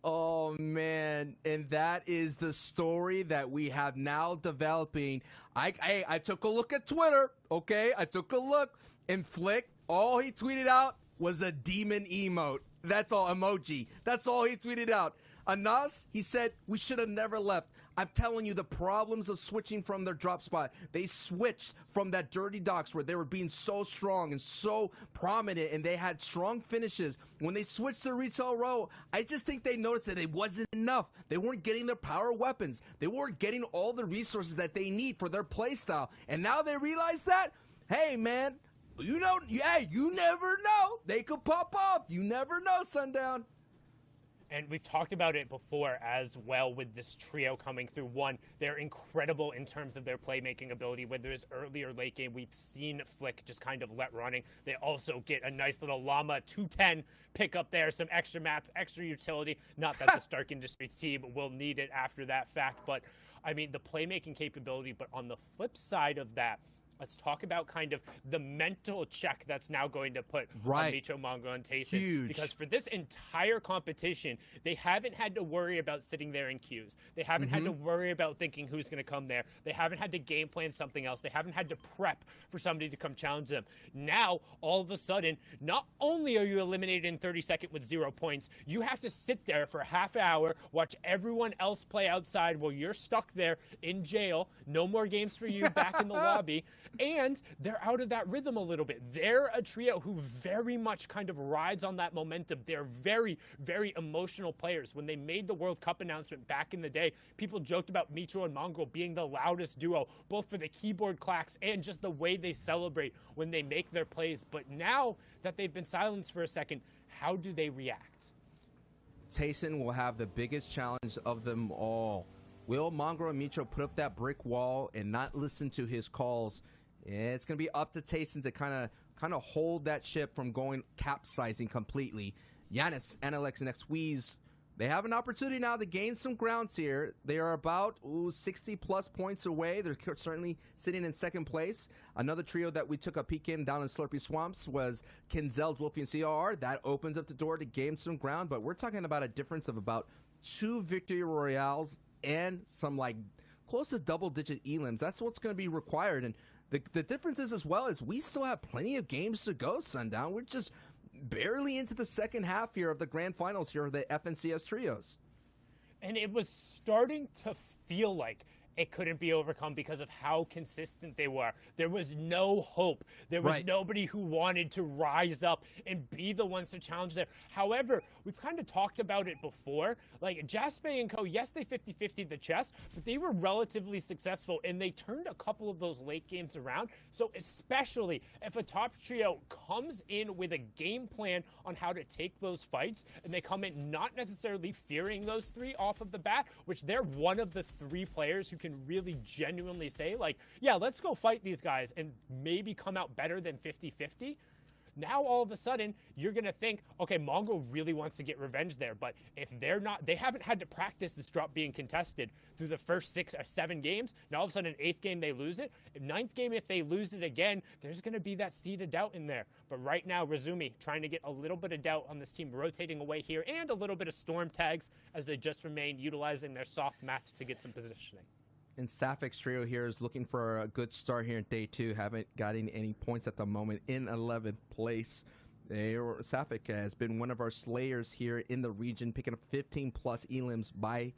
Oh, man. And that is the story that we have now developing. I took a look at Twitter, okay? I took a look, and Flick, all he tweeted out was a demon emote. That's all, emoji. That's all he tweeted out. Anas, he said, we should have never left. I'm telling you, the problems of switching from their drop spot. They switched from that dirty docks where they were being so strong and so prominent, and they had strong finishes. When they switched to retail row, I just think they noticed that it wasn't enough. They weren't getting their power weapons. They weren't getting all the resources that they need for their playstyle. And now they realize that, hey, man, you know, yeah, you never know. They could pop off. You never know, Sundown. And we've talked about it before as well with this trio coming through. One, they're incredible in terms of their playmaking ability. Whether it's early or late game, we've seen Flick just kind of let running. They also get a nice little Llama 210 pick up there, some extra maps, extra utility. Not that the Stark Industries team will need it after that fact, but I mean, the playmaking capability. But on the flip side of that, let's talk about kind of the mental check that's now going to put on Mitro, Mongo, and Tayson. Huge. Because for this entire competition, they haven't had to worry about sitting there in queues. They haven't had to worry about thinking who's going to come there. They haven't had to game plan something else. They haven't had to prep for somebody to come challenge them. Now, all of a sudden, not only are you eliminated in 30 seconds with 0 points, you have to sit there for half an hour, watch everyone else play outside while you're stuck there in jail. No more games for you back in the lobby. And they're out of that rhythm a little bit. They're a trio who very much kind of rides on that momentum. They're very, very emotional players. When they made the World Cup announcement back in the day, people joked about Mitro and Mongo being the loudest duo, both for the keyboard clacks and just the way they celebrate when they make their plays. But now that they've been silenced for a second, how do they react? Tayson will have the biggest challenge of them all. Will Mongo and Mitro put up that brick wall and not listen to his calls? It's going to be up to Tayson to kind of hold that ship from going capsizing completely. Giannis, Alex, and Xweez, they have an opportunity now to gain some grounds here. They are about 60-plus points away. They're certainly sitting in second place. Another trio that we took a peek in down in Slurpy Swamps was Kinzel, Wolfie, and CR. That opens up the door to gain some ground, but we're talking about a difference of about 2 victory royales and some like close to double-digit elims. That's what's going to be required, and the difference is as well is we still have plenty of games to go, Sundown. We're just barely into the second half here of the grand finals here of the FNCS trios. And it was starting to feel like it couldn't be overcome because of how consistent they were. There was no hope. There was nobody who wanted to rise up and be the ones to challenge there. However, we've kind of talked about it before. Like, Jaspe and Co., yes, they 50-50'd the chess, but they were relatively successful, and they turned a couple of those late games around. So especially if a top trio comes in with a game plan on how to take those fights, and they come in not necessarily fearing those three off of the bat, which they're one of the 3 players who can really genuinely say, like, yeah, let's go fight these guys and maybe come out better than 50-50. Now, all of a sudden, you're going to think, okay, Mongo really wants to get revenge there. But if they're not, they haven't had to practice this drop being contested through the first 6 or 7 games. Now, all of a sudden, 8th game, they lose it. 9th game, if they lose it again, there's going to be that seed of doubt in there. But right now, Razumi trying to get a little bit of doubt on this team, rotating away here, and a little bit of storm tags as they just remain utilizing their soft mats to get some positioning. And Safik's trio here is looking for a good start here in day 2. Haven't gotten any points at the moment in 11th place. Safik has been one of our slayers here in the region, picking up 15-plus elims by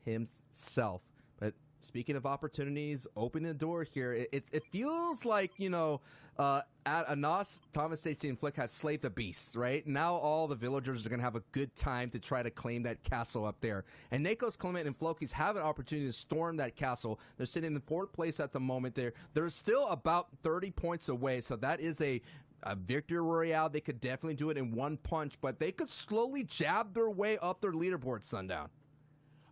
himself. But Speaking of opportunities, opening the door here, it feels like, at Anas, Thomas, Stacey, and Flick have slayed the beast, right? Now all the villagers are going to have a good time to try to claim that castle up there. And Nakos, Clement, and Floki's have an opportunity to storm that castle. They're sitting in 4th place at the moment. They're still about 30 points away, so that is a victory royale. They could definitely do it in one punch, but they could slowly jab their way up their leaderboard, Sundown.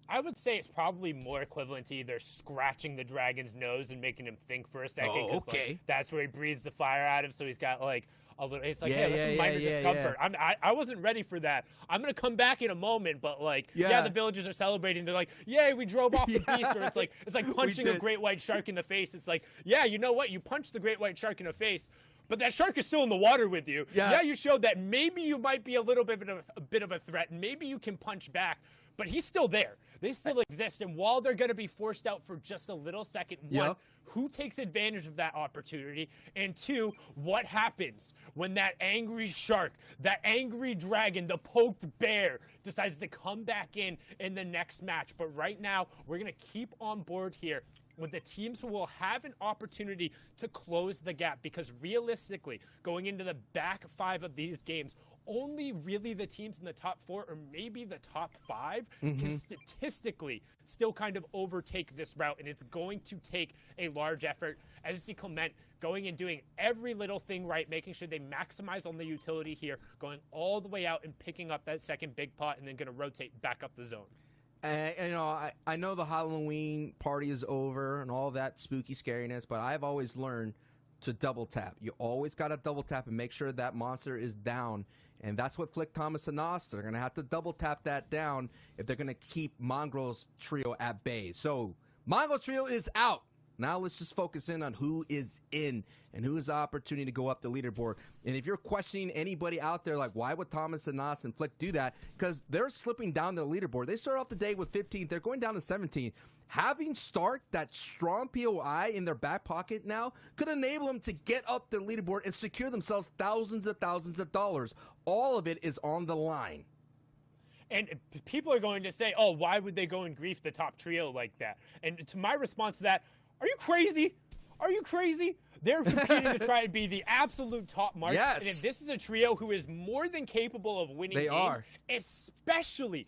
I would say it's probably more equivalent to either scratching the dragon's nose and making him think for a second. Oh, okay. Like, that's where he breathes the fire out of, so he's got like a little, it's like, Yeah, hey, that's some minor discomfort. yeah. I wasn't ready for that. I'm going to come back in a moment, but like, Yeah. the villagers are celebrating. They're like, yay, we drove off the beast. Or it's like punching a did. great white shark in the face. It's like, yeah, you know what? You punched the great white shark in the face, but that shark is still in the water with you. Yeah. You showed that maybe you might be a little bit of a threat, and maybe you can punch back. But he's still there. They still exist. And while they're going to be forced out for just a little second, one, Yep. who takes advantage of that opportunity? And two, what happens when that angry shark, that angry dragon, the poked bear decides to come back in the next match? But right now, we're going to keep on board here with the teams who will have an opportunity to close the gap, because realistically, going into the back 5 of these games, only really the teams in the top 4 or maybe the top 5 can statistically still kind of overtake this route, and it's going to take a large effort. As you see Clement going and doing every little thing right, making sure they maximize on the utility here, going all the way out and picking up that second big pot, and then going to rotate back up the zone. I know the Halloween party is over and all that spooky scariness, but I've always learned to double tap. You always got to double tap and make sure that monster is down. And that's what Flick, Thomas, and Nos, they're going to have to double tap that down if they're going to keep Mongrel's trio at bay. So, Mongrel trio is out. Now let's just focus in on who is in and who has the opportunity to go up the leaderboard. And if you're questioning anybody out there, like, why would Thomas and Nos and Flick do that? Because they're slipping down the leaderboard. They start off the day with 15th. They're going down to 17th. Having Stark, that strong POI in their back pocket now, could enable them to get up their leaderboard and secure themselves thousands of dollars. All of it is on the line. And people are going to say, oh, why would they go and grief the top trio like that? And to my response to that, are you crazy? Are you crazy? They're competing to try to be the absolute top mark. Yes. And if this is a trio who is more than capable of winning They games, are. especially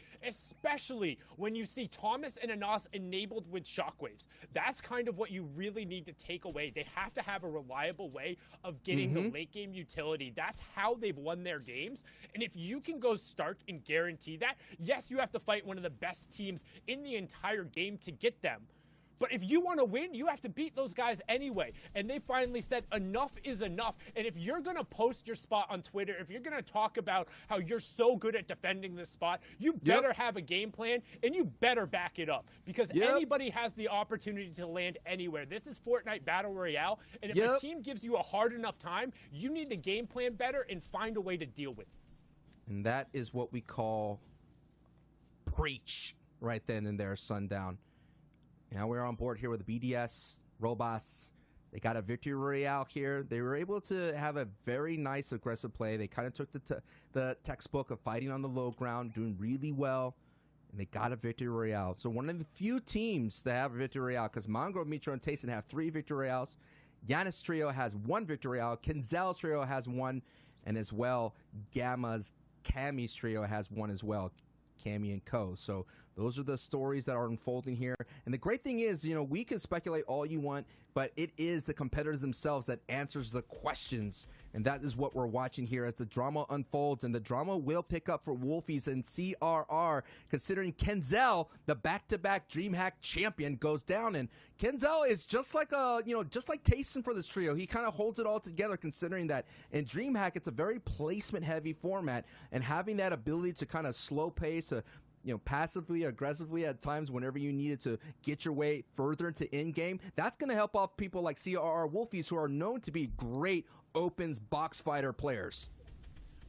when you see Thomas and Anas enabled with shockwaves, that's kind of what you really need to take away. They have to have a reliable way of getting the late game utility. That's how they've won their games. And if you can go Stark and guarantee that, yes, you have to fight one of the best teams in the entire game to get them. But if you want to win, you have to beat those guys anyway. And they finally said enough is enough. And if you're going to post your spot on Twitter, if you're going to talk about how you're so good at defending this spot, you better have a game plan and you better back it up. Because anybody has the opportunity to land anywhere. This is Fortnite Battle Royale. And if a team gives you a hard enough time, you need to game plan better and find a way to deal with it. And that is what we call preach right then and there, Sundown. Now we're on board here with the BDS, Robots. They got a victory royale here. They were able to have a very nice aggressive play. They kind of took the textbook of fighting on the low ground, doing really well, and they got a victory royale. So one of the few teams that have a victory royale, because Mongrel, Mitro, and Tayson have 3 victory royales. Giannis Trio has 1 victory royale. Kenzel's Trio has 1, and as well, Gamma's Cammy's Trio has 1 as well. Cammy and Co. So those are the stories that are unfolding here. And the great thing is, we can speculate all you want, but it is the competitors themselves that answers the questions. And that is what we're watching here as the drama unfolds. And the drama will pick up for Wolfies and CRR, considering Kenzel, the back-to-back DreamHack champion, goes down. And Kenzel is just like Tayson for this trio. He kind of holds it all together, considering that in DreamHack, it's a very placement-heavy format. And having that ability to kind of slow pace, passively, aggressively at times whenever you needed to get your way further into in-game, that's going to help off people like CRR Wolfies, who are known to be great opens box fighter players.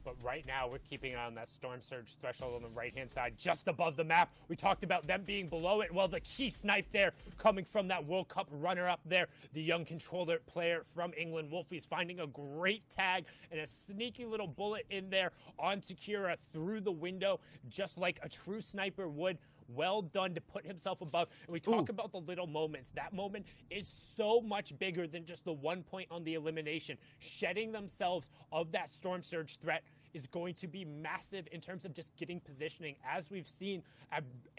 But right now, we're keeping on that Storm Surge threshold on the right-hand side, just above the map. We talked about them being below it. Well, the key snipe there coming from that World Cup runner-up there, the young controller player from England. Wolfies finding a great tag and a sneaky little bullet in there onto Kira through the window, just like a true sniper would. well done to put himself above. And we talk about the little moments. That moment is so much bigger than just the 1 point on the elimination. Shedding themselves of that Storm Surge threat is going to be massive in terms of just getting positioning. As we've seen,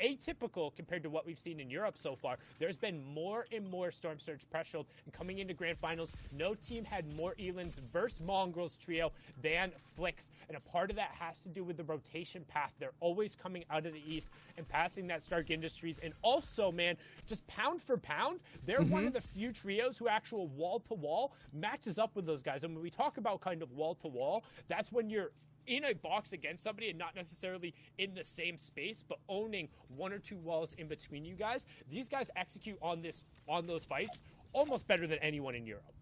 atypical compared to what we've seen in Europe so far. There's been more and more Storm Surge pressure, and coming into Grand Finals, no team had more Elims versus Mongrels trio than Flicks, and a part of that has to do with the rotation path. They're always coming out of the East and passing that Stark Industries, and also, man, just pound for pound, they're one of the few trios who actual wall-to-wall matches up with those guys. And when we talk about kind of wall-to-wall, that's when you're in a box against somebody and not necessarily in the same space, but owning one or two walls in between you guys. These guys execute on those fights almost better than anyone in Europe.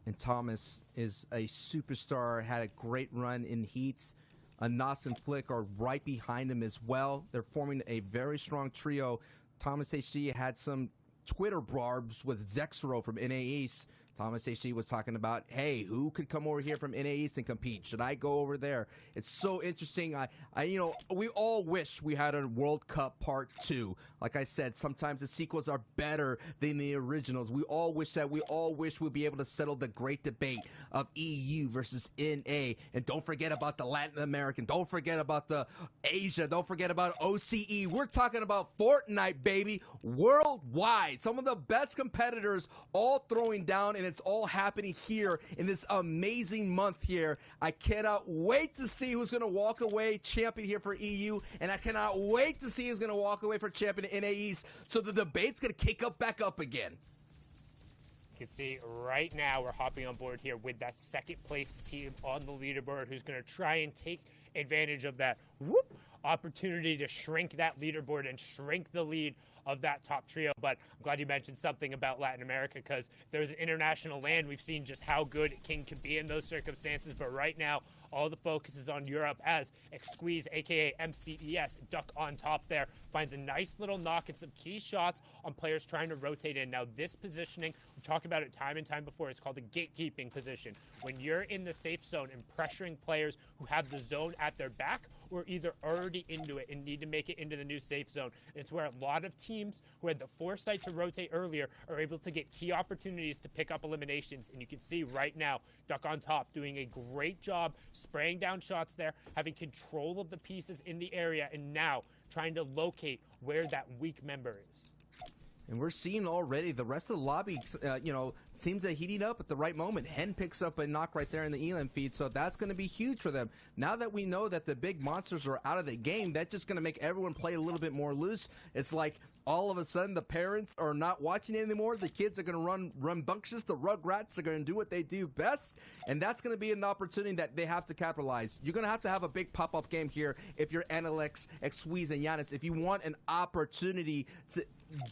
And Thomas is a superstar, had a great run in heats. Anas and Flick are right behind him as well. They're forming a very strong trio. Thomas HG had some Twitter barbs with Zexero from NA East. Thomas HG was talking about, hey, who could come over here from NA East and compete? Should I go over there? It's so interesting. We all wish we had a World Cup Part 2. Like I said, sometimes the sequels are better than the originals. We all wish that. We all wish we'd be able to settle the great debate of EU versus NA. And don't forget about the Latin American. Don't forget about the Asia. Don't forget about OCE. We're talking about Fortnite, baby, worldwide. Some of the best competitors all throwing down, and it's all happening here in this amazing month here. I cannot wait to see who's going to walk away champion here for EU, and I cannot wait to see who's going to walk away for champion in NA East, so the debate's going to kick up back up again. You can see right now we're hopping on board here with that second place team on the leaderboard who's going to try and take advantage of that opportunity to shrink that leaderboard and shrink the lead of that top trio. But I'm glad you mentioned something about Latin America, because if there's an international land, we've seen just how good King can be in those circumstances. But right now, all the focus is on Europe as Xqueeze, aka MCES, Duck on top there, finds a nice little knock and some key shots on players trying to rotate in. Now, this positioning, we've talked about it time and time before, it's called the gatekeeping position. When you're in the safe zone and pressuring players who have the zone at their back, or either already into it and need to make it into the new safe zone. It's where a lot of teams who had the foresight to rotate earlier are able to get key opportunities to pick up eliminations. And you can see right now, Duck on top doing a great job spraying down shots there, having control of the pieces in the area, and now trying to locate where that weak member is. And we're seeing already the rest of the lobby, seems to heating up at the right moment. Hen picks up a knock right there in the Elam feed, so that's going to be huge for them. Now that we know that the big monsters are out of the game, that's just going to make everyone play a little bit more loose. It's like all of a sudden the parents are not watching anymore. The kids are going to run rambunctious. The Rugrats are going to do what they do best, and that's going to be an opportunity that they have to capitalize. You're going to have a big pop-up game here if you're Analyx, Xqueeze, and Giannis, if you want an opportunity to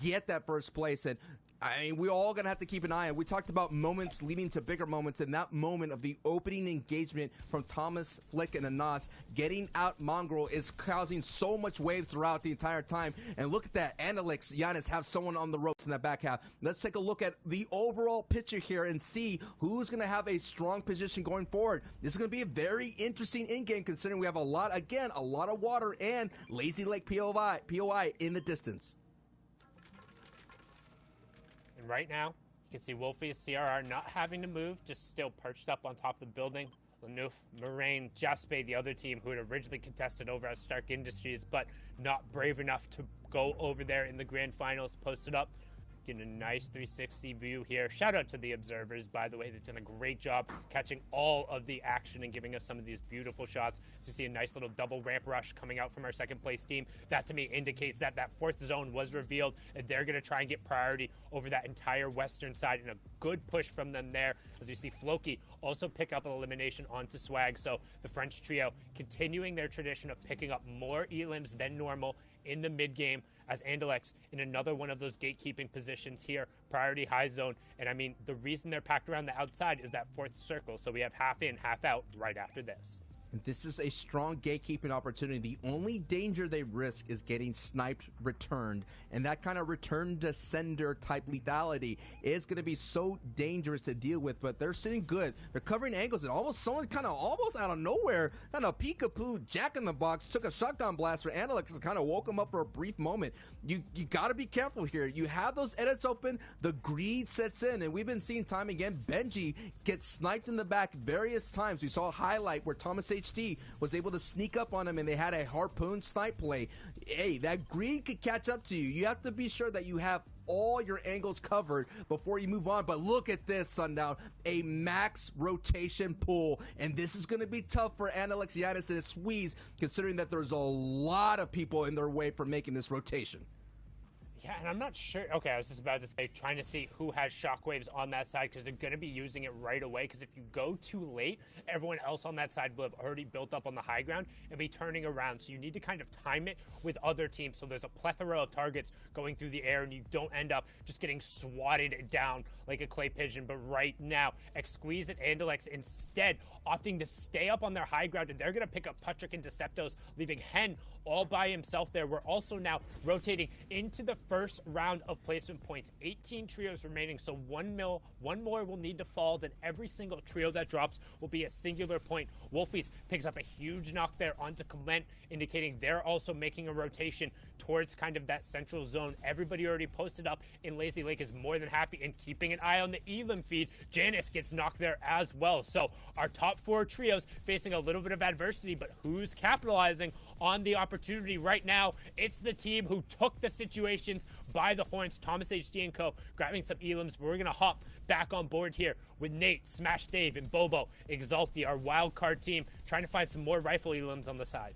get that first place. And I mean, we're all going to have to keep an eye on. We talked about moments leading to bigger moments, and that moment of the opening engagement from Thomas, Flick, and Anas getting out Mongrel is causing so much waves throughout the entire time. And look at that. Analyx, Giannis have someone on the ropes in that back half. Let's take a look at the overall picture here and see who's going to have a strong position going forward. This is going to be a very interesting in-game, considering we have a lot of water and Lazy Lake POI in the distance. And right now, you can see Wolfie's CRR not having to move, just still perched up on top of the building. Lanouf, Moraine, Jaspe, the other team who had originally contested over at Stark Industries, but not brave enough to go over there in the grand finals, posted up. Getting a nice 360 view here. Shout out to the observers, by the way. They've done a great job catching all of the action and giving us some of these beautiful shots. So you see a nice little double ramp rush coming out from our second place team. That to me indicates that that fourth zone was revealed, and they're going to try and get priority over that entire western side, and a good push from them there. As we see Floki also pick up an elimination onto Swag. So the French trio continuing their tradition of picking up more elims than normal in the mid game, as Andalex in another one of those gatekeeping positions here, priority high zone. And I mean, the reason they're packed around the outside is that fourth circle. So we have half in, half out right after this. This is a strong gatekeeping opportunity. The only danger they risk is getting sniped returned, and that kind of return to sender type lethality is going to be so dangerous to deal with. But they're sitting good. They're covering angles, and someone kind of almost out of nowhere, kind of peekaboo, jack in the box, took a shotgun blast for Analyx and kind of woke him up for a brief moment. You got to be careful here. You have those edits open, the greed sets in, and we've been seeing time again. Benji gets sniped in the back various times. We saw a highlight where Thomas HD was able to sneak up on him, and they had a harpoon snipe play. Hey, that greed could catch up to you. You have to be sure that you have all your angles covered before you move on. But look at this, Sundown, a max rotation pool, and this is going to be tough for Analyx, Giannis, and Squeeze, considering that there's a lot of people in their way for making this rotation. Yeah, and I'm not sure. Okay, I was just about to say, trying to see who has shockwaves on that side, because they're going to be using it right away. Because if you go too late, everyone else on that side will have already built up on the high ground and be turning around. So you need to kind of time it with other teams, so there's a plethora of targets going through the air, and you don't end up just getting swatted down like a clay pigeon. But right now, Squeeze and Andalex instead opting to stay up on their high ground, and they're going to pick up Patrick and Deceptos, leaving Hen all by himself there. We're also now rotating into the first round of placement points. 18 trios remaining, so one more will need to fall. Then every single trio that drops will be a singular point. Wolfies picks up a huge knock there onto Clement, indicating they're also making a rotation towards kind of that central zone. Everybody already posted up in Lazy Lake is more than happy and keeping an eye on the Elim feed. Janice gets knocked there as well. So our top four trios facing a little bit of adversity, but who's capitalizing on the opportunity right now? It's the team who took the situations by the horns. Thomas HD and Co. grabbing some Elims, but we're going to hop back on board here with Nate, Smash Dave, and Bobo, Exalti, our wild card team, trying to find some more rifle Elims on the side.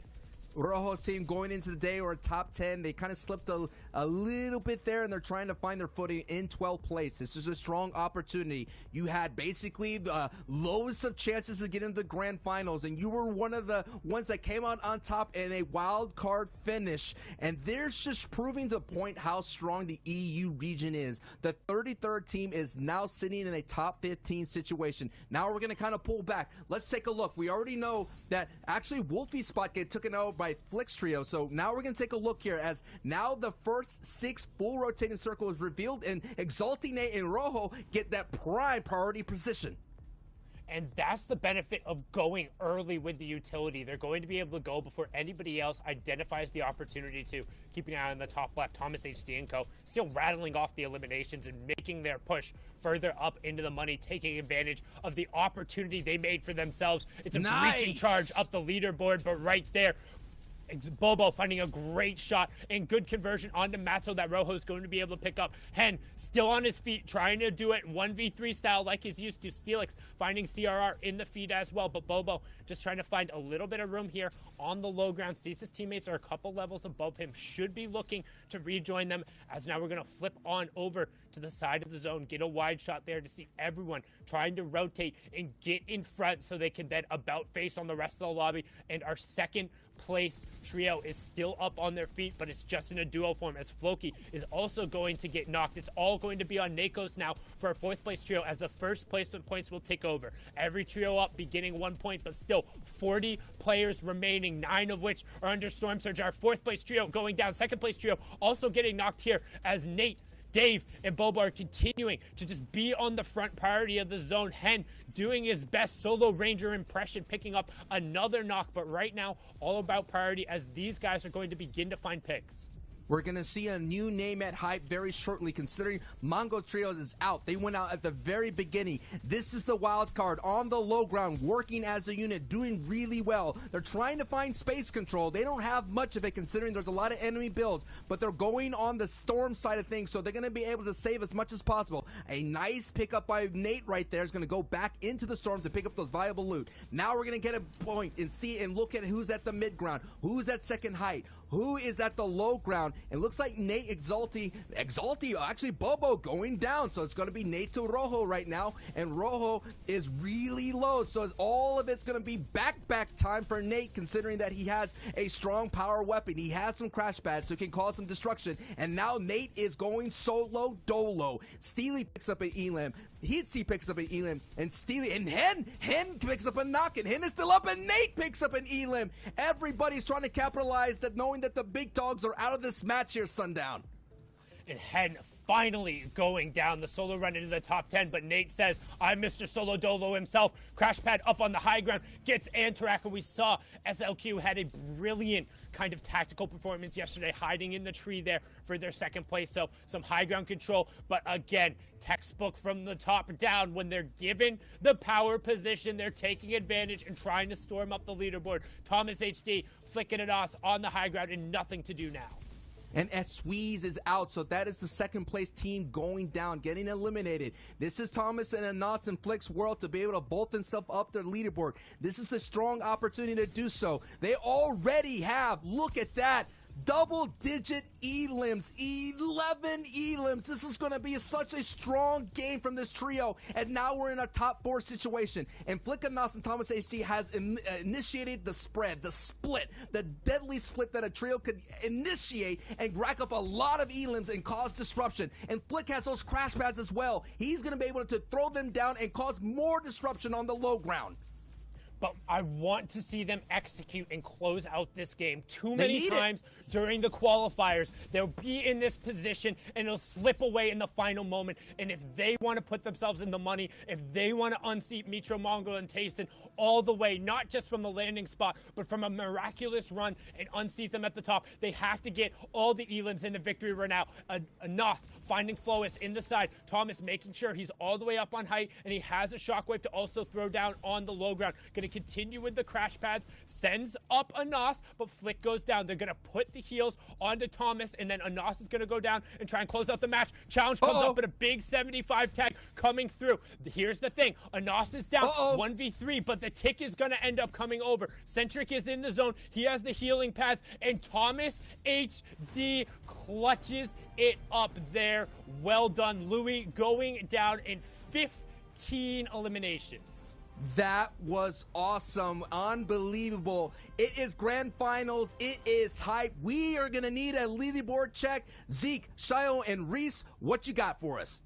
Rojo's team going into the day or top 10. They kind of slipped a little bit there, and they're trying to find their footing in 12th place. This is a strong opportunity. You had basically the lowest of chances to get into the grand finals, and you were one of the ones that came out on top in a wild card finish. And they're just proving the point how strong the EU region is. The 33rd team is now sitting in a top 15 situation. Now we're going to kind of pull back. Let's take a look. We already know that actually Wolfie's spot get taken out by Flix Trio. So now we're going to take a look here as now the first 6 full rotating circle is revealed, and Exalti, Nate, and Rojo get that prime priority position. And that's the benefit of going early with the utility. They're going to be able to go before anybody else identifies the opportunity to. Keeping an eye on the top left, Thomas HD and Co. still rattling off the eliminations and making their push further up into the money, taking advantage of the opportunity they made for themselves. It's a breaching charge up the leaderboard, but right there, Bobo finding a great shot and good conversion onto Matzo that Rojo's going to be able to pick up. Hen still on his feet, trying to do it 1v3 style like he's used to. Steelix finding CRR in the feed as well, but Bobo just trying to find a little bit of room here on the low ground. Sees his teammates are a couple levels above him, should be looking to rejoin them, as now we're going to flip on over to the side of the zone, get a wide shot there to see everyone trying to rotate and get in front so they can then about face on the rest of the lobby. And our second place trio is still up on their feet, but it's just in a duo form, as Floki is also going to get knocked. It's all going to be on Nakos now for our 4th place trio, as the first placement points will take over. Every trio up, beginning 1 point, but still 40 players remaining, 9 of which are under Storm Surge. Our 4th place trio going down. 2nd place trio also getting knocked here, as Nate, Dave, and Bobo are continuing to just be on the front priority of the zone. Hen doing his best solo ranger impression, picking up another knock, but right now all about priority, as these guys are going to begin to find picks. We're going to see a new name at Hype very shortly, considering Mongo Trios is out. They went out at the very beginning. This is the wild card on the low ground, working as a unit, doing really well. They're trying to find space control. They don't have much of it, considering there's a lot of enemy builds, but they're going on the storm side of things, so they're going to be able to save as much as possible. A nice pickup by Nate right there is going to go back into the storm to pick up those valuable loot. Now we're going to get a point and see and look at who's at the mid ground, who's at second height, who is at the low ground. It looks like Nate Exalti, actually Bobo going down. So it's going to be Nate to Rojo right now. And Rojo is really low. So all of it's going to be back time for Nate, considering that he has a strong power weapon. He has some crash pads, so he can cause some destruction. And now Nate is going solo dolo. Steely picks up an Elam. Heatsy picks up an Elam. And Steely and Hen picks up a knock. And Hen is still up. And Nate picks up an Elam. Everybody's trying to capitalize that, knowing that the big dogs are out of this match here, Sundown. And Hen finally going down the solo run into the top 10, but Nate says, I'm Mr. Solo Dolo himself. Crash pad up on the high ground, gets Antarak, and we saw SLQ had a brilliant kind of tactical performance yesterday, hiding in the tree there for their second place. So some high ground control, but again, textbook from the top down. When they're given the power position, they're taking advantage and trying to storm up the leaderboard. Thomas HD flicking it off on the high ground and nothing to do now. And Sweeze is out, so that is the second place team going down, getting eliminated. This is Thomas and Anas and Flick's world to be able to bolt themselves up their leaderboard. This is the strong opportunity to do so. They already have, look at that, double-digit elims, 11 elims. This is going to be such a strong game from this trio, and now we're in a top 4 situation. And Flick, Anas, and Thomas HG has initiated the spread, the split, the deadly split that a trio could initiate and rack up a lot of elims and cause disruption. And Flick has those crash pads as well. He's going to be able to throw them down and cause more disruption on the low ground. But I want to see them execute and close out this game. Too many times during the qualifiers, they'll be in this position and it'll slip away in the final moment. And if they want to put themselves in the money, if they want to unseat Mitro, Mongol, and Tayson all the way, not just from the landing spot, but from a miraculous run and unseat them at the top, they have to get all the elims in the victory run out. Nos finding Flois in the side. Thomas making sure he's all the way up on height and he has a shockwave to also throw down on the low ground. Gonna continue with the crash pads, sends up Anas, but Flick goes down. They're gonna put the heals onto Thomas, and then Anas is gonna go down and try and close out the match. Challenge comes up, but a big 75 tag coming through. Here's the thing, Anas is down 1v3, but the tick is gonna end up coming over. Centric is in the zone, he has the healing pads, and Thomas HD clutches it up there. Well done, Louis, going down in 15 eliminations. That was awesome. Unbelievable. It is grand finals. It is hype. We are going to need a leaderboard check. Zeke, Shio, and Reese, what you got for us?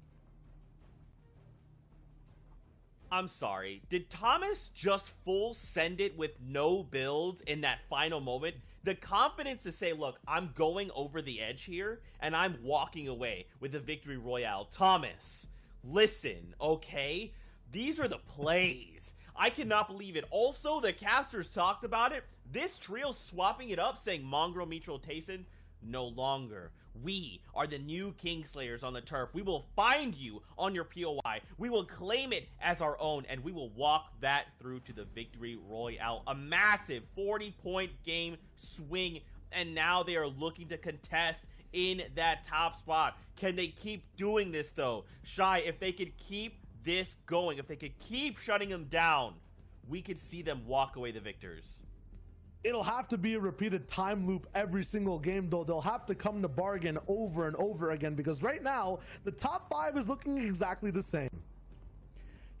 I'm sorry. Did Thomas just full send it with no builds in that final moment? The confidence to say, look, I'm going over the edge here, and I'm walking away with the victory royale. Thomas, listen, okay? These are the plays. I cannot believe it. Also, the casters talked about it. This trio swapping it up, saying Mongrel, Mitro, Tayson, no longer. We are the new Kingslayers on the turf. We will find you on your POI. We will claim it as our own, and we will walk that through to the victory royale. A massive 40-point game swing, and now they are looking to contest in that top spot. Can they keep doing this, though? Shy, if they could keep this going, if they could keep shutting them down, we could see them walk away the victors. It'll have to be a repeated time loop every single game, though. They'll have to come to bargain over and over again, because right now the top 5 is looking exactly the same.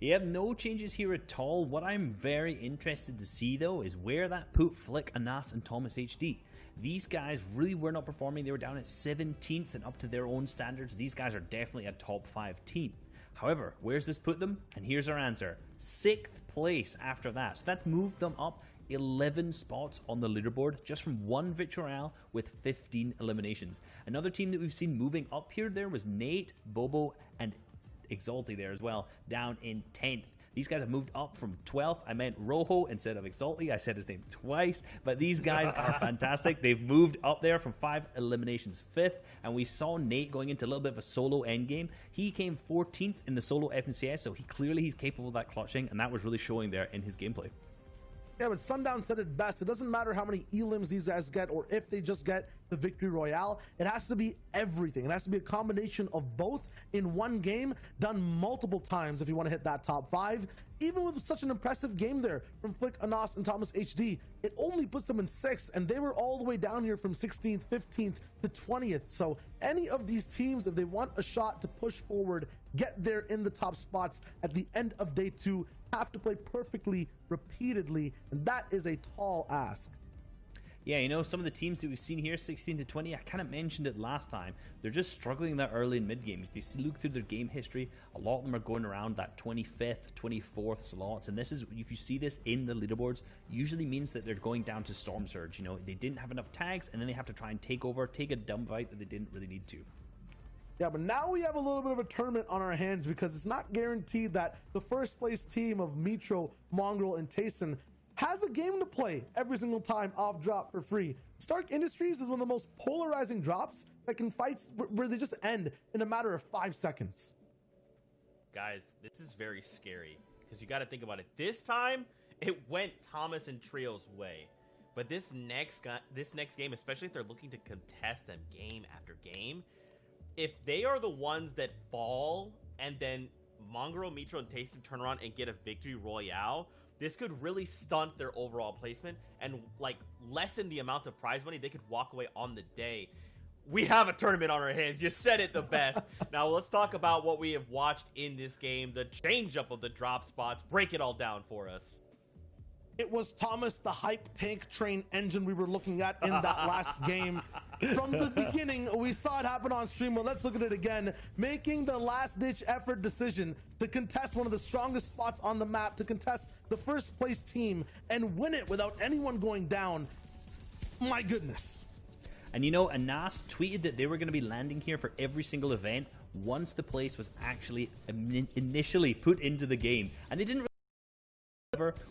You have no changes here at all. What I'm very interested to see, though, is where that put Flick, Anas, and Thomas HD. These guys really were not performing. They were down at 17th, and up to their own standards, these guys are definitely a top 5 team. However, where's this put them? And here's our answer. 6th place after that. So that's moved them up 11 spots on the leaderboard, just from one victory royale with 15 eliminations. Another team that we've seen moving up here there was Nate, Bobo, and Exalti there as well, down in 10th. These guys have moved up from 12th. I meant Rojo instead of Exalti. I said his name twice, but these guys are fantastic. They've moved up there from 5 eliminations, 5th, and we saw Nate going into a little bit of a solo endgame. He came 14th in the solo FNCS, so he's capable of that clutching, and that was really showing there in his gameplay. Yeah, but Sundown said it best. It doesn't matter how many elims these guys get or if they just get the victory royale. It has to be everything. It has to be a combination of both in one game, done multiple times if you want to hit that top 5. Even with such an impressive game there from Flick, Anas, and Thomas HD, it only puts them in 6th, and they were all the way down here from 16th, 15th to 20th. So any of these teams, if they want a shot to push forward, get there in the top spots at the end of day 2, have to play perfectly repeatedly, and that is a tall ask. Yeah, you know, some of the teams that we've seen here, 16 to 20, I kind of mentioned it last time. They're just struggling that early and mid game. If you look through their game history, a lot of them are going around that 25th, 24th slots. And this is, if you see this in the leaderboards, usually means that they're going down to Storm Surge. You know, they didn't have enough tags, and then they have to try and take a dumb fight that they didn't really need to. Yeah, but now we have a little bit of a tournament on our hands because it's not guaranteed that the first place team of Mitro, Mongrel, and Tayson has a game to play every single time off drop for free. Stark Industries is one of the most polarizing drops that can fights where they just end in a matter of 5 seconds. Guys, this is very scary because you got to think about it. This time, it went Thomas and Trio's way. But this next game, especially if they're looking to contest them game after game, if they are the ones that fall and then Mongrel, Mitro, and Tayson turn around and get a victory royale, this could really stunt their overall placement and like lessen the amount of prize money they could walk away on the day. We have a tournament on our hands. You said it the best. Now let's talk about what we have watched in this game, the change up of the drop spots. Break it all down for us. It was Thomas, the hype tank train engine we were looking at in that last game. From the beginning, we saw it happen on stream, but let's look at it again. Making the last-ditch effort decision to contest one of the strongest spots on the map, to contest the first place team, and win it without anyone going down. My goodness. And you know, Anas tweeted that they were going to be landing here for every single event once the place was actually initially put into the game. And they didn't.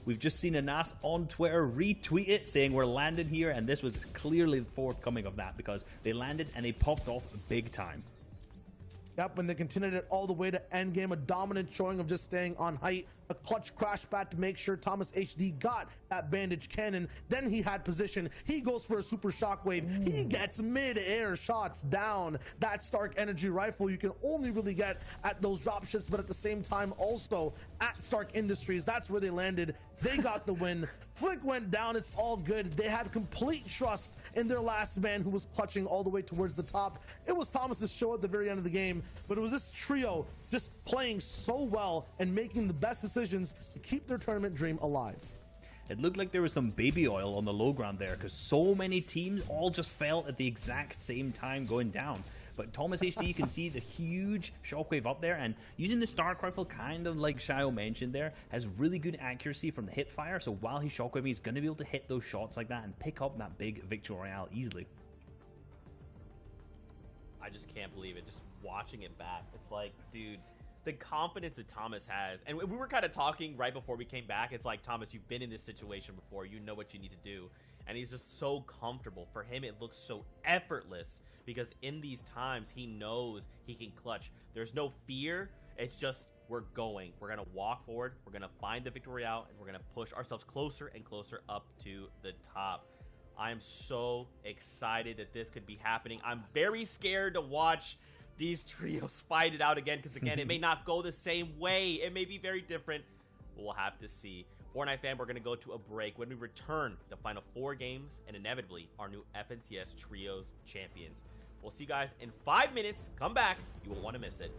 We've just seen Anas on Twitter retweet it saying we're landing here, and this was clearly forthcoming of that because they landed and they popped off big time. Yep, when they continued it all the way to endgame, a dominant showing of just staying on height, a clutch crash pad to make sure Thomas HD got that bandage cannon. Then he had position. He goes for a super shockwave. He gets mid-air shots down. That Stark energy rifle you can only really get at those drop ships, but at the same time also at Stark Industries. That's where they landed. They got the win. Flick went down. It's all good. They had complete trust in their last man who was clutching all the way towards the top. It was Thomas's show at the very end of the game, but it was this trio just playing so well and making the best decisions to keep their tournament dream alive. It looked like there was some baby oil on the low ground there because so many teams all just fell at the exact same time going down. But Thomas HD, you can see the huge shockwave up there, and using the Stark rifle, kind of like Shio mentioned there, has really good accuracy from the hip fire. So while he's shockwaving, he's going to be able to hit those shots like that and pick up that big victory royale easily. I just can't believe it. Just watching it back, it's like, dude, the confidence that Thomas has, and we were kind of talking right before we came back. It's like, Thomas, you've been in this situation before. You know what you need to do. And he's just so comfortable. For him, it looks so effortless because in these times, he knows he can clutch. There's no fear. It's just, we're going. We're going to walk forward. We're going to find the victory out, and we're going to push ourselves closer and closer up to the top. I am so excited that this could be happening. I'm very scared to watch these trios fight it out again because, again, it may not go the same way. It may be very different. But we'll have to see. Fortnite fam, we're going to go to a break. When we return, the final 4 games and inevitably our new FNCS Trios champions. We'll see you guys in 5 minutes. Come back. You won't want to miss it.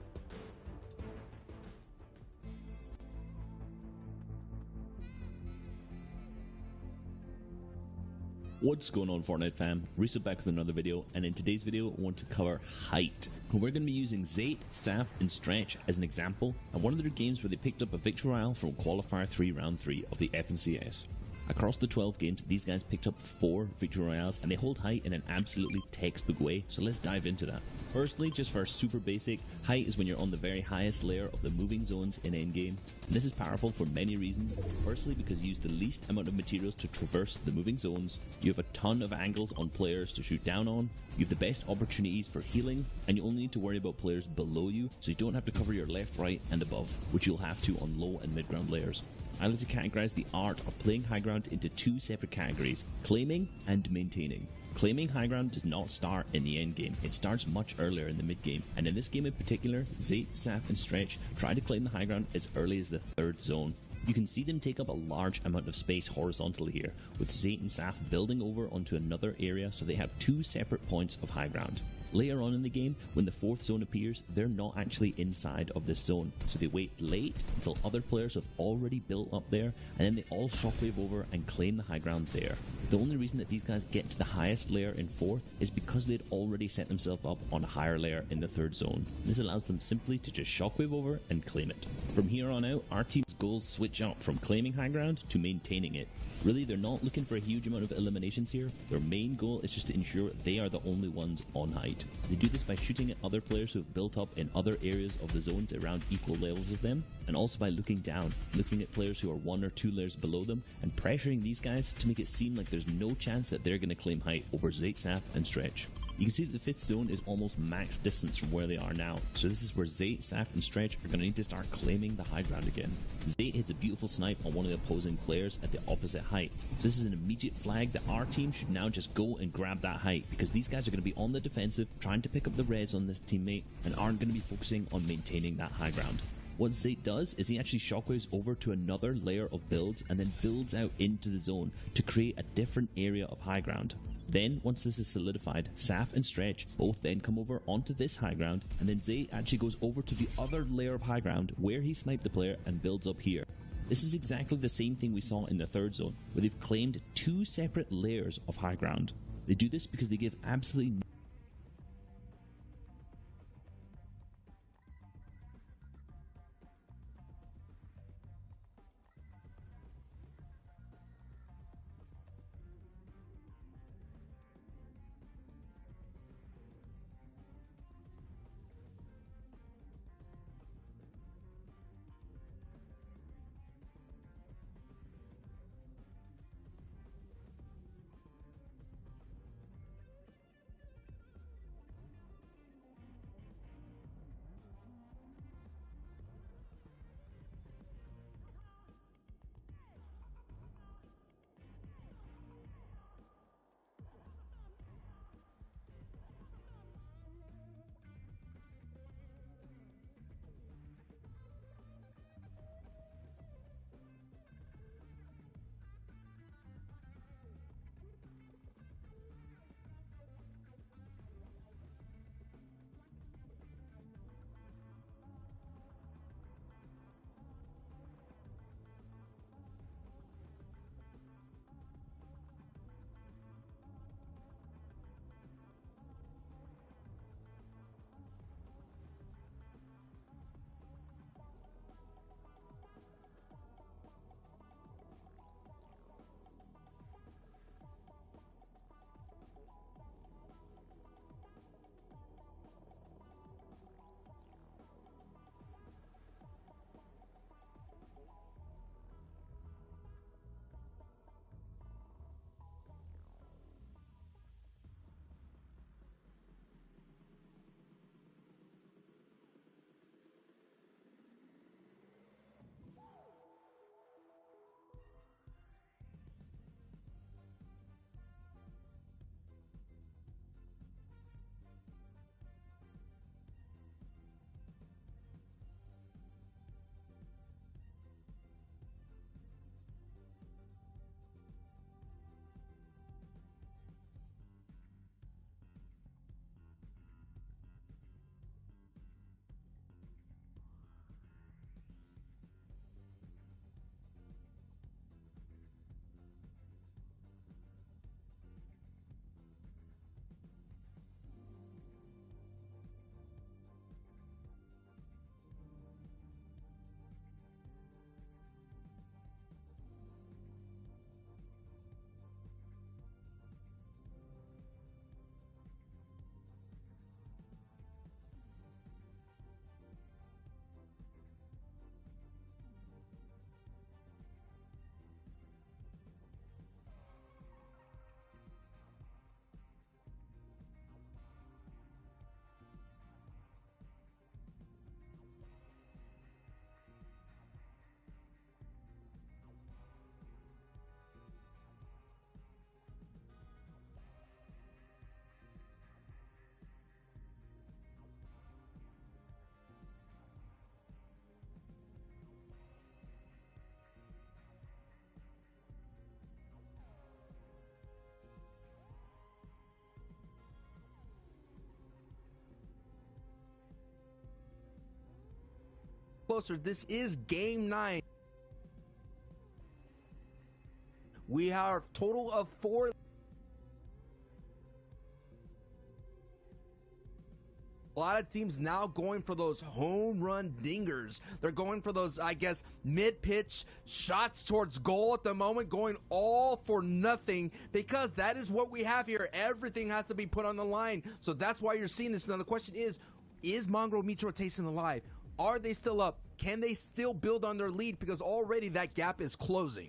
What's going on, Fortnite fam? Reese back with another video, and in today's video I want to cover Height. We're going to be using Zayt, Saf and Stretch as an example, and one of their games where they picked up a victory royale from Qualifier 3 Round 3 of the FNCS. Across the 12 games, these guys picked up 4 victory royales, and they hold Height in an absolutely textbook way, so let's dive into that. Firstly, just for super basic, Height is when you're on the very highest layer of the moving zones in endgame. And this is powerful for many reasons. Firstly, because you use the least amount of materials to traverse the moving zones, you have a ton of angles on players to shoot down on, you have the best opportunities for healing, and you only need to worry about players below you, so you don't have to cover your left, right, and above, which you'll have to on low and mid-ground layers. I like to categorize the art of playing high ground into two separate categories: claiming and maintaining. Claiming high ground does not start in the end game, it starts much earlier in the mid game, and in this game in particular, Zayt, Saf and Stretch try to claim the high ground as early as the third zone. You can see them take up a large amount of space horizontally here, with Zayt and Saf building over onto another area so they have two separate points of high ground. Later on in the game, when the fourth zone appears, they're not actually inside of this zone, so they wait late until other players have already built up there, and then they all shockwave over and claim the high ground there. The only reason that these guys get to the highest layer in fourth is because they'd already set themselves up on a higher layer in the third zone. This allows them simply to just shockwave over and claim it. From here on out, our team's goals switch up from claiming high ground to maintaining it. Really, they're not looking for a huge amount of eliminations here. Their main goal is just to ensure they are the only ones on height. They do this by shooting at other players who have built up in other areas of the zone to around equal levels of them, and also by looking down, looking at players who are 1 or 2 layers below them, and pressuring these guys to make it seem like there's no chance that they're going to claim height over Zayt, Saf, and Stretch. You can see that the fifth zone is almost max distance from where they are now, so this is where Zayt, Saf, and Stretch are going to need to start claiming the high ground again. Zayt hits a beautiful snipe on one of the opposing players at the opposite height, so this is an immediate flag that our team should now just go and grab that height, because these guys are going to be on the defensive, trying to pick up the res on this teammate, and aren't going to be focusing on maintaining that high ground. What Zayt does is he actually shockwaves over to another layer of builds and then builds out into the zone to create a different area of high ground. Then, once this is solidified, Saf and Stretch both then come over onto this high ground, and then Zayt actually goes over to the other layer of high ground where he sniped the player and builds up here. This is exactly the same thing we saw in the third zone, where they've claimed 2 separate layers of high ground. They do this because they give absolutely closer. This is game 9. We have a total of 4. A lot of teams now going for those home run dingers. They're going for those, I guess, mid-pitch shots towards goal at the moment, going all for nothing, because that is what we have here. Everything has to be put on the line. So that's why you're seeing this. Now the question is Mongrel Mitro Tayson alive? Are they still up? Can they still build on their lead? Because already that gap is closing.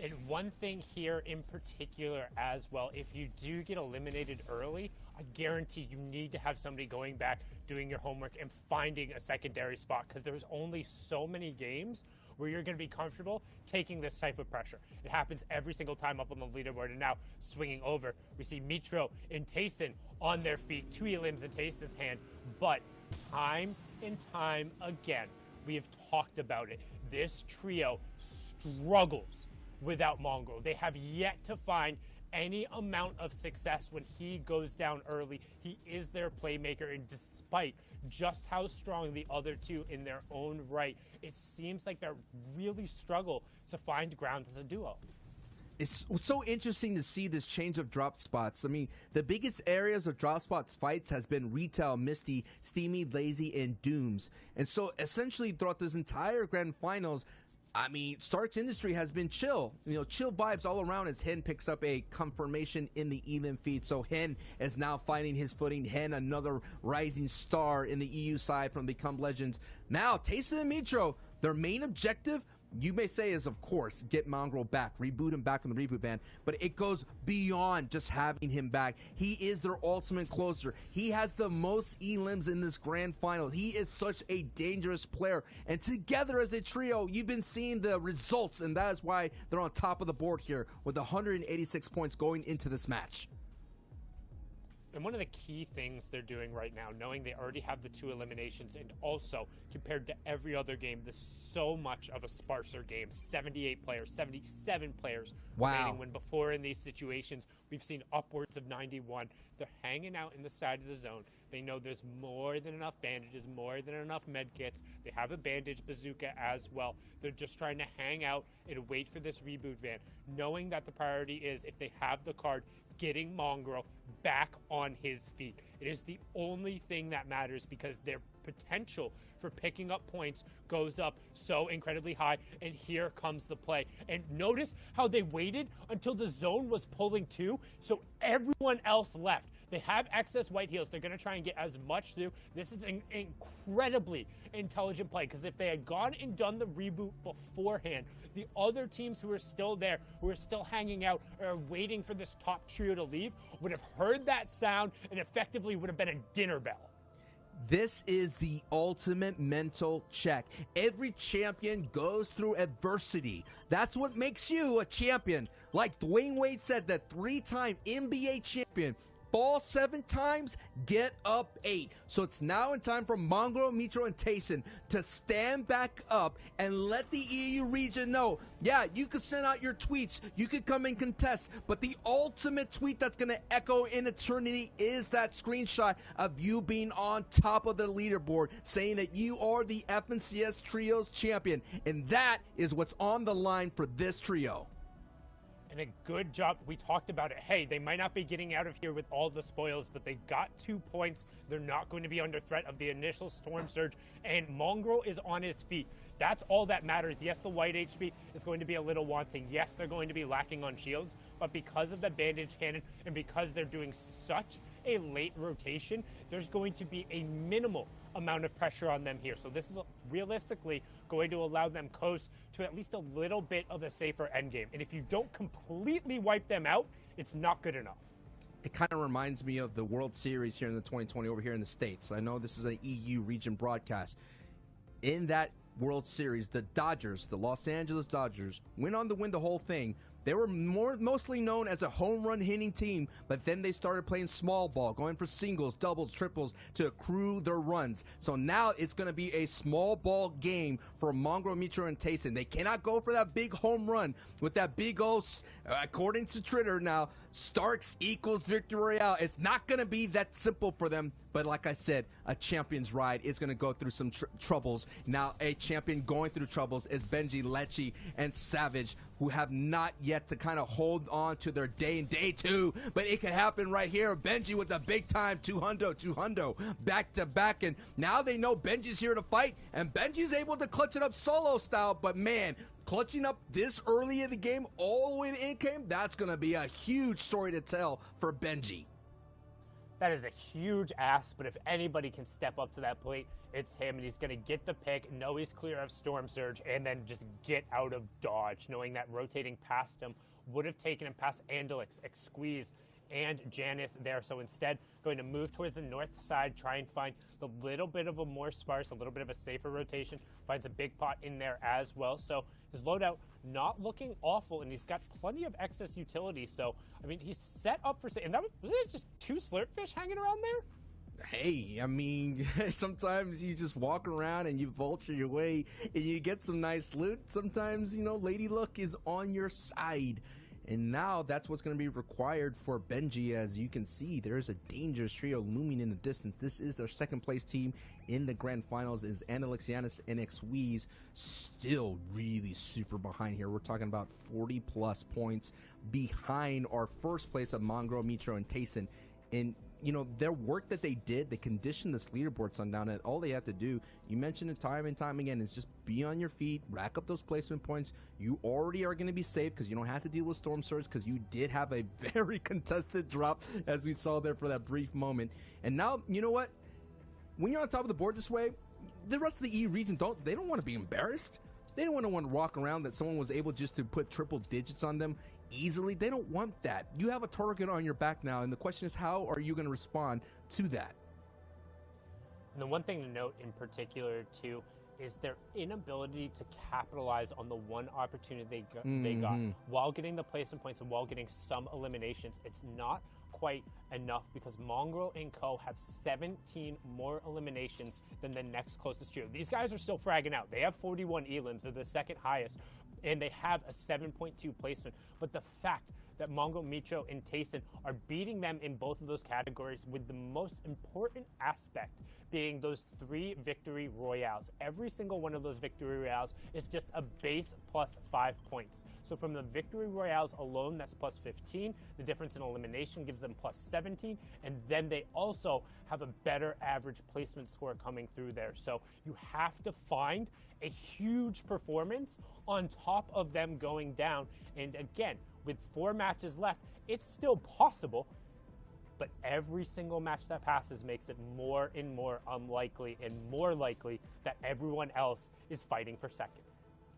And one thing here in particular as well, if you do get eliminated early, I guarantee you need to have somebody going back, doing your homework, and finding a secondary spot, because there's only so many games where you're going to be comfortable taking this type of pressure. It happens every single time up on the leaderboard, and now swinging over, we see Mitro and Tayson on their feet, 2 elims in Tayson's hand, but time and time again, we have talked about it. This trio struggles without Mongrel. They have yet to find any amount of success when he goes down early. He is their playmaker, and despite just how strong the other two in their own right, it seems like they really struggle to find ground as a duo. It's so interesting to see this change of drop spots. I mean, the biggest areas of drop spots fights has been Retail, Misty, Steamy, Lazy, and Dooms. And so essentially throughout this entire grand finals, I mean, Stark's Industry has been chill. You know, chill vibes all around as Hen picks up a confirmation in the elim feed. So Hen is now finding his footing. Hen, another rising star in the EU side from Become Legends. Now, Tayson and Mitro, their main objective, you may say, is, of course, get Mongrel back, reboot him back from the reboot van, but it goes beyond just having him back. He is their ultimate closer. He has the most elims in this grand final. He is such a dangerous player, and together as a trio, you've been seeing the results, and that is why they're on top of the board here with 186 points going into this match. And one of the key things they're doing right now, knowing they already have the 2 eliminations, and also compared to every other game, this is so much of a sparser game. 78 players, 77 players remaining, when before in these situations we've seen upwards of 91. They're hanging out in the side of the zone. They know there's more than enough bandages, more than enough med kits. They have a bandage bazooka as well. They're just trying to hang out and wait for this reboot van, knowing that the priority is, if they have the card, getting Mongrel back on his feet. It is the only thing that matters, because their potential for picking up points goes up so incredibly high. And here comes the play. And notice how they waited until the zone was pulling 2, so everyone else left. They have excess white heals. They're going to try and get as much through. This is an incredibly intelligent play, because if they had gone and done the reboot beforehand, the other teams who are still there, who are still hanging out, or waiting for this top trio to leave, would have heard that sound and effectively would have been a dinner bell. This is the ultimate mental check. Every champion goes through adversity. That's what makes you a champion. Like Dwayne Wade said, that 3-time NBA champion. Fall 7 times, get up 8. So it's now in time for Mongrel, Mitro, and Tayson to stand back up and let the EU region know, yeah, you could send out your tweets, you could come and contest, but the ultimate tweet that's going to echo in eternity is that screenshot of you being on top of the leaderboard, saying that you are the FNCS Trios champion. And that is what's on the line for this trio. And a good job. We talked about it. Hey, they might not be getting out of here with all the spoils, but they got 2 points. They're not going to be under threat of the initial storm surge, and Mongrel is on his feet. That's all that matters. Yes, the white HP is going to be a little wanting. Yes, they're going to be lacking on shields, but because of the bandage cannon and because they're doing such a late rotation, there's going to be a minimal amount of pressure on them here. So this is realistically going to allow them coast to at least a little bit of a safer endgame. And if you don't completely wipe them out, it's not good enough. It kind of reminds me of the World Series here in the 2020 over here in the States. I know this is an EU region broadcast. In that World Series, the Dodgers, the Los Angeles Dodgers, went on to win the whole thing. They were mostly known as a home run hitting team, but then they started playing small ball, going for singles, doubles, triples to accrue their runs. So now it's going to be a small ball game for Mongrel, Mitro, and Tayson. They cannot go for that big home run with that big old, according to Twitter now, Starks equals victory royale. It's not going to be that simple for them. But like I said, a champion's ride is going to go through some troubles. Now, a champion going through troubles is Benji, Lecce, and Savage, who have not yet to kind of hold on to their day in day 2. But it could happen right here. Benji with a big time 200 back to back. And now they know Benji's here to fight. And Benji's able to clutch it up solo style. But man, clutching up this early in the game all the way to end game, that's going to be a huge story to tell for Benji. That is a huge ask, but if anybody can step up to that plate, it's him, and he's going to get the pick, know he's clear of Storm Surge, and then just get out of dodge, knowing that rotating past him would have taken him past Andelix, Squeeze, and Janice there. So instead, going to move towards the north side, try and find the little bit of a more sparse, a little bit of a safer rotation, finds a big pot in there as well. So his loadout not looking awful, and he's got plenty of excess utility. So, I mean, he's set up for... And that was it just 2 slurpfish hanging around there? Hey, I mean, sometimes you just walk around and you vulture your way and you get some nice loot. Sometimes, you know, Lady Luck is on your side. And now that's what's going to be required for Benji. As you can see, there's a dangerous trio looming in the distance. This is their second place team in the grand finals. Is Analexianus and Xweez still really super behind here. We're talking about 40 plus points behind our first place of Mongrel, Mitro, and Tayson. And you know, their work that they did, they conditioned this leaderboard, Sundown, and all they have to do, you mentioned it time and time again, is just be on your feet, rack up those placement points. You already are going to be safe because you don't have to deal with Storm Surge, because you did have a very contested drop, as we saw there for that brief moment. And now, you know what? When you're on top of the board this way, the rest of the E region, they don't want to be embarrassed. They don't want to walk around that someone was able just to put triple digits on them easily. They don't want that. You have a target on your back now, and the question is, how are you going to respond to that? And the one thing to note in particular, too, is their inability to capitalize on the one opportunity they got while getting the placement points and while getting some eliminations. It's not quite enough because Mongrel and Co. have 17 more eliminations than the next closest trio. These guys are still fragging out. They have 41 elims. They're the second highest, and they have a 7.2 placement. But the fact that Mongrel, Mitro, and Tayson are beating them in both of those categories, with the most important aspect being those 3 victory royales. Every single one of those victory royales is just a base plus 5 points. So from the victory royales alone, that's plus 15. The difference in elimination gives them plus 17. And then they also have a better average placement score coming through there. So you have to find a huge performance on top of them going down. And again, with 4 matches left, it's still possible, but every single match that passes makes it more and more unlikely and more likely that everyone else is fighting for second.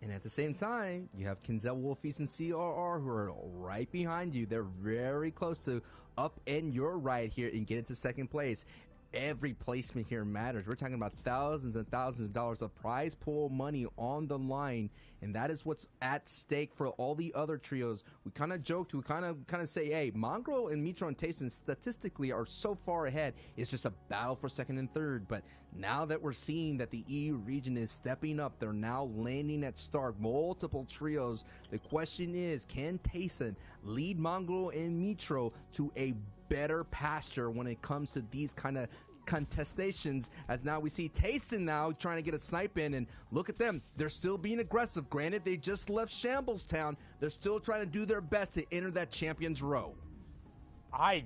And at the same time, you have Kinzel, Wolfies, and CRR who are right behind you. They're very close to upend your ride here and get into second place. Every placement here matters. We're talking about thousands and thousands of dollars of prize pool money on the line, and that is what's at stake for all the other trios. We kind of joked, we kind of say, hey, Mongrel and Mitro and Tayson statistically are so far ahead. It's just a battle for second and third. But now that we're seeing that the EU region is stepping up, they're now landing at start, multiple trios. The question is, can Tayson lead Mongrel and Mitro to a better pasture when it comes to these kind of contestations, as now we see Tayson now trying to get a snipe in, and look at them, they're still being aggressive. Granted, they just left Shambles Town. They're still trying to do their best to enter that champion's row. I'm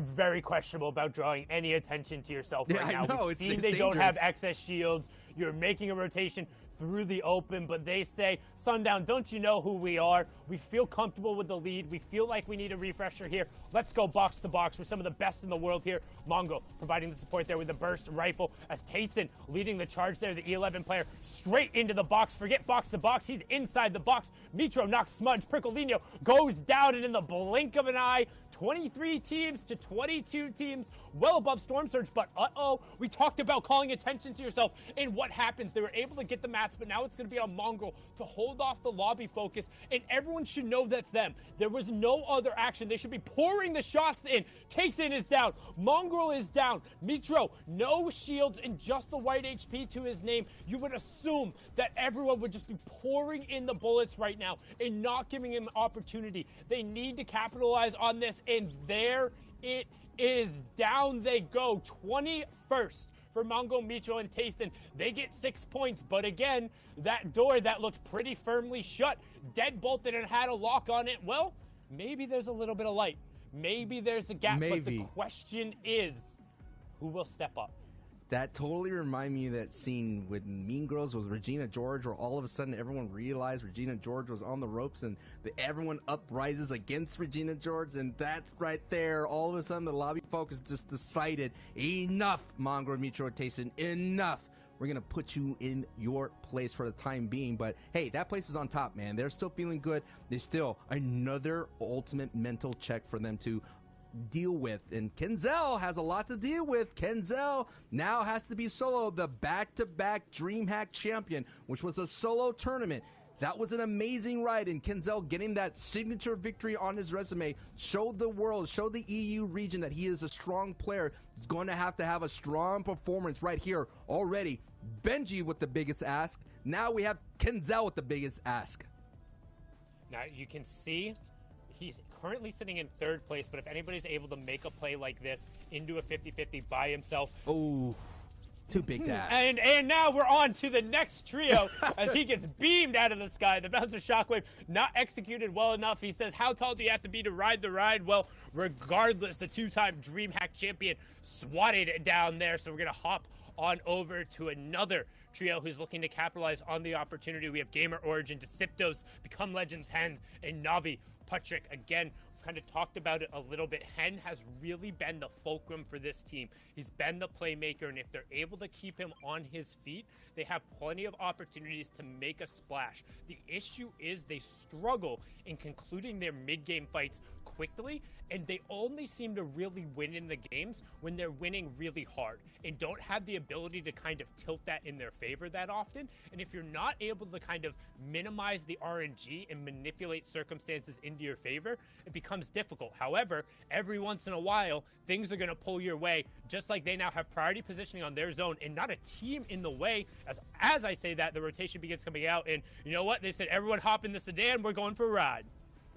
very questionable about drawing any attention to yourself right now. I know, We've seen it's they dangerous. don't have excess shields. You're making a rotation through the open, but they say, Sundown, don't you know who we are? We feel comfortable with the lead. We feel like we need a refresher here. Let's go box to box. We're some of the best in the world here. Mongrel providing the support there with the burst rifle, as Tayson leading the charge there, the E11 player, straight into the box. Forget box to box. He's inside the box. Mitro knocks Smudge. Pricolino goes down, and in the blink of an eye, 23 teams to 22 teams, well above Storm Surge. But we talked about calling attention to yourself, and what happens? They were able to get the mats, but now it's going to be on Mongrel to hold off the lobby focus, and everyone should know that's them. There was no other action. They should be pouring the shots in. Tayson is down. Mongrel is down. Mitro, no shields and just the white HP to his name. You would assume that everyone would just be pouring in the bullets right now and not giving him an opportunity. They need to capitalize on this, and there it is down they go. 21st for Mongo, Micho, and Tayson. They get 6 points, but again, that door that looked pretty firmly shut, deadbolted and had a lock on it. Well, maybe there's a little bit of light. Maybe there's a gap, but the question is, who will step up? That totally reminded me of that scene with Mean Girls with Regina George, where all of a sudden everyone realized Regina George was on the ropes and everyone uprises against Regina George, and that's right there. All of a sudden the lobby folks just decided, enough, Mongo, Mitro, Tayson, enough. We're going to put you in your place for the time being. But, hey, that place is on top, man. They're still feeling good. There's still another ultimate mental check for them to deal with, and Kenzel has a lot to deal with. Kenzel now has to be solo, the back-to-back DreamHack champion, which was a solo tournament. That was an amazing ride, and Kenzel getting that signature victory on his resume showed the world, showed the EU region that he is a strong player. He's going to have a strong performance right here already. Benji with the biggest ask. Now we have Kenzel with the biggest ask. Now you can see he's currently sitting in 3rd place, but if anybody's able to make a play like this into a 50-50 by himself. Oh, too big to ask. And now we're on to the next trio as he gets beamed out of the sky. The bouncer shockwave not executed well enough. He says, how tall do you have to be to ride the ride? Well, regardless, the 2-time DreamHack champion swatted it down there. So we're going to hop on over to another trio who's looking to capitalize on the opportunity. We have Gamer Origin, Deceptos, Become Legends, Hens, and Navi Patrick. Again, we've kind of talked about it a little bit. Hen has really been the fulcrum for this team. He's been the playmaker, and if they're able to keep him on his feet, they have plenty of opportunities to make a splash. The issue is they struggle in concluding their mid-game fights quickly, and they only seem to really win in the games when they're winning really hard and don't have the ability to kind of tilt that in their favor that often. And if you're not able to kind of minimize the RNG and manipulate circumstances into your favor, it becomes difficult. However, every once in a while, things are going to pull your way, just like they now have priority positioning on their zone and not a team in the way. As I say that, the rotation begins coming out, and you know what? They said, everyone hop in the sedan, we're going for a ride.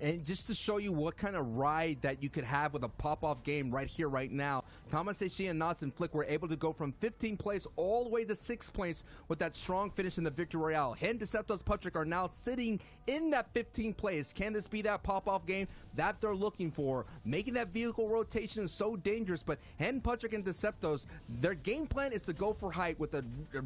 And just to show you what kind of ride that you could have with a pop-off game right here, right now, Thomas Eshi and Nas and Flick were able to go from 15th place all the way to 6th place with that strong finish in the Victory Royale. Hen, Deceptos, Patrick are now sitting in that 15th place. Can this be that pop-off game that they're looking for? Making that vehicle rotation is so dangerous, but Hen, Patrick, and Deceptos, their game plan is to go for height with a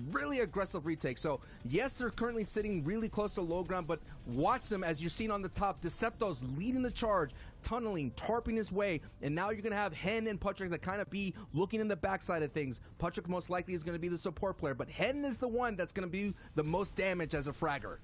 really aggressive retake. So, yes, they're currently sitting really close to low ground, but watch them as you're seeing on the top. Deceptos leading the charge, tunneling, tarping his way, and now you're going to have Hen and Patrick that kind of be looking in the backside of things. Patrick most likely is going to be the support player, but Hen is the one that's going to be the most damage as a fragger.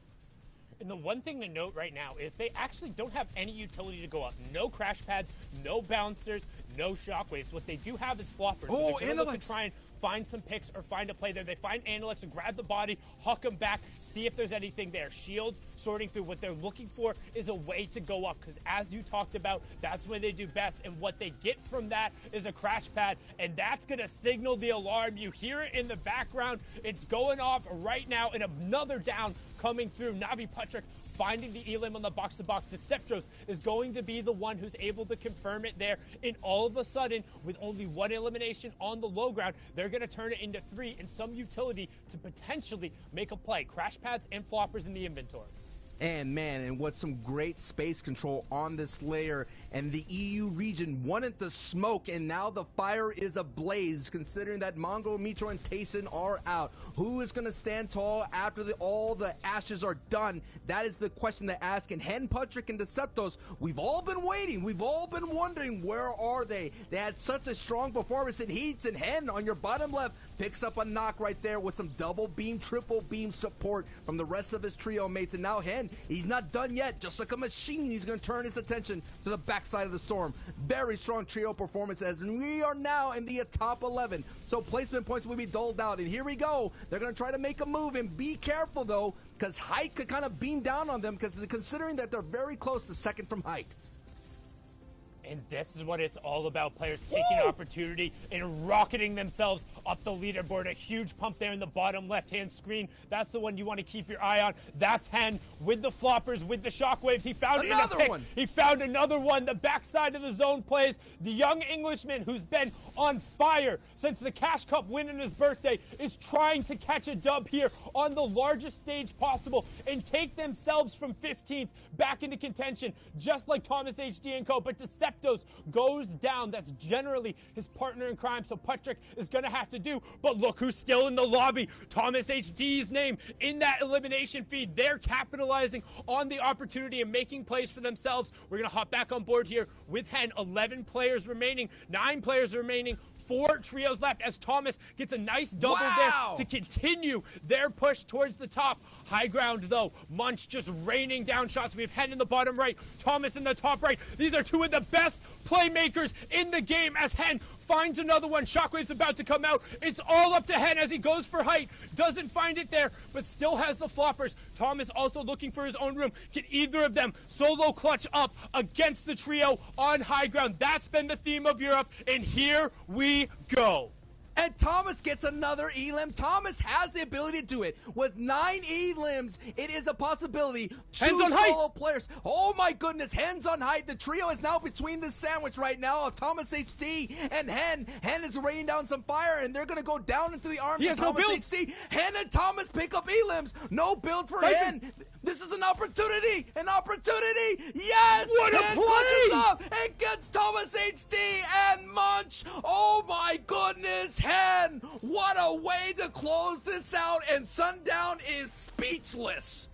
And the one thing to note right now is they actually don't have any utility to go up. No crash pads, no bouncers, no shockwaves. What they do have is floppers. Oh, so look to try and find some picks or find a play there. They find Analyx and grab the body, huck him back, see if there's anything there. Shields sorting through. What they're looking for is a way to go up, because as you talked about, that's when they do best. And what they get from that is a crash pad, and that's going to signal the alarm. You hear it in the background. It's going off right now, and another down coming through. Navi Patrick finding the elim on the box-to-box. Deceptros is going to be the one who's able to confirm it there. And all of a sudden, with only one elimination on the low ground, they're going to turn it into 3 and some utility to potentially make a play. Crash pads and floppers in the inventory. And man, and what some great space control on this layer, and the EU region wanted the smoke, and now the fire is ablaze, considering that Mongo, Mitro, and Tayson are out. Who is going to stand tall after all the ashes are done? That is the question to ask. And Hen, Patrick, and Deceptos, we've all been waiting. We've all been wondering, where are they? They had such a strong performance in heats, and Hen on your bottom left picks up a knock right there with some double beam, triple beam support from the rest of his trio mates. And now Hen, he's not done yet. Just like a machine, he's going to turn his attention to the backside of the storm. Very strong trio performance as we are now in the top 11. So placement points will be doled out. And here we go. They're going to try to make a move. And be careful, though, because height could kind of beam down on them, because considering that they're very close to second from height. And this is what it's all about. Players taking opportunity and rocketing themselves up the leaderboard. A huge pump there in the bottom left-hand screen. That's the one you want to keep your eye on. That's Hen with the floppers, with the shockwaves. He found Another it in a pick. one. He found another one. The backside of the zone plays. The young Englishman who's been on fire since the Cash Cup win on his birthday is trying to catch a dub here on the largest stage possible and take themselves from 15th back into contention, just like Thomas HD and co. But Deceptos goes down. That's generally his partner in crime, so Patrick is going to have to do. But look who's still in the lobby. Thomas HD's name in that elimination feed. They're capitalizing on the opportunity and making plays for themselves. We're going to hop back on board here with Hen. 11 players remaining, 9 players remaining, 4 trios left as Thomas gets a nice double there to continue their push towards the top. High ground though, Munch just raining down shots. We have Hen in the bottom right, Thomas in the top right. These are two of the best playmakers in the game as Hen finds another one. Shockwave's about to come out. It's all up to Hen as he goes for height. Doesn't find it there, but still has the floppers. Thomas also looking for his own room. Can either of them solo clutch up against the trio on high ground? That's been the theme of Europe, and here we go. And Thomas gets another elim. Thomas has the ability to do it. With 9 elims, it is a possibility. Hands 2 on height. solo players. Oh my goodness, Hen's on height. The trio is now between the sandwich right now of Thomas HD and Hen. Hen is raining down some fire, and they're going to go down into the arms He of has no Thomas build. HD. Hen and Thomas pick up elims. No build for Siphon. Hen. This is an opportunity! An opportunity! Yes! What a Hen play! clutches up and gets Thomas HD and Munch! Oh my goodness, Hen! What a way to close this out, and Sundown is speechless!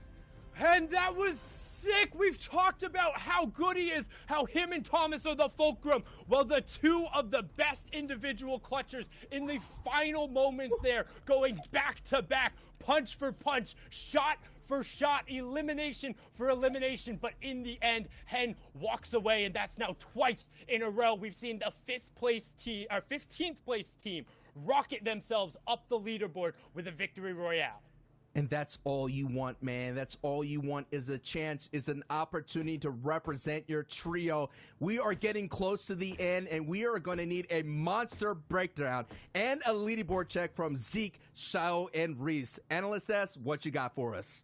And that was sick. We've talked about how good he is, how him and Thomas are the fulcrum. Well, the two of the best individual clutchers in the final moments there, going back to back, punch for punch, shot for shot, elimination for elimination, but in the end, Hen walks away, and that's now twice in a row. We've seen the 15th place team rocket themselves up the leaderboard with a victory royale. And that's all you want, man. That's all you want is a chance, is an opportunity to represent your trio. We are getting close to the end, and we are going to need a monster breakdown and a leaderboard check from Zeke, Shao, and Reese. Analyst S, what you got for us?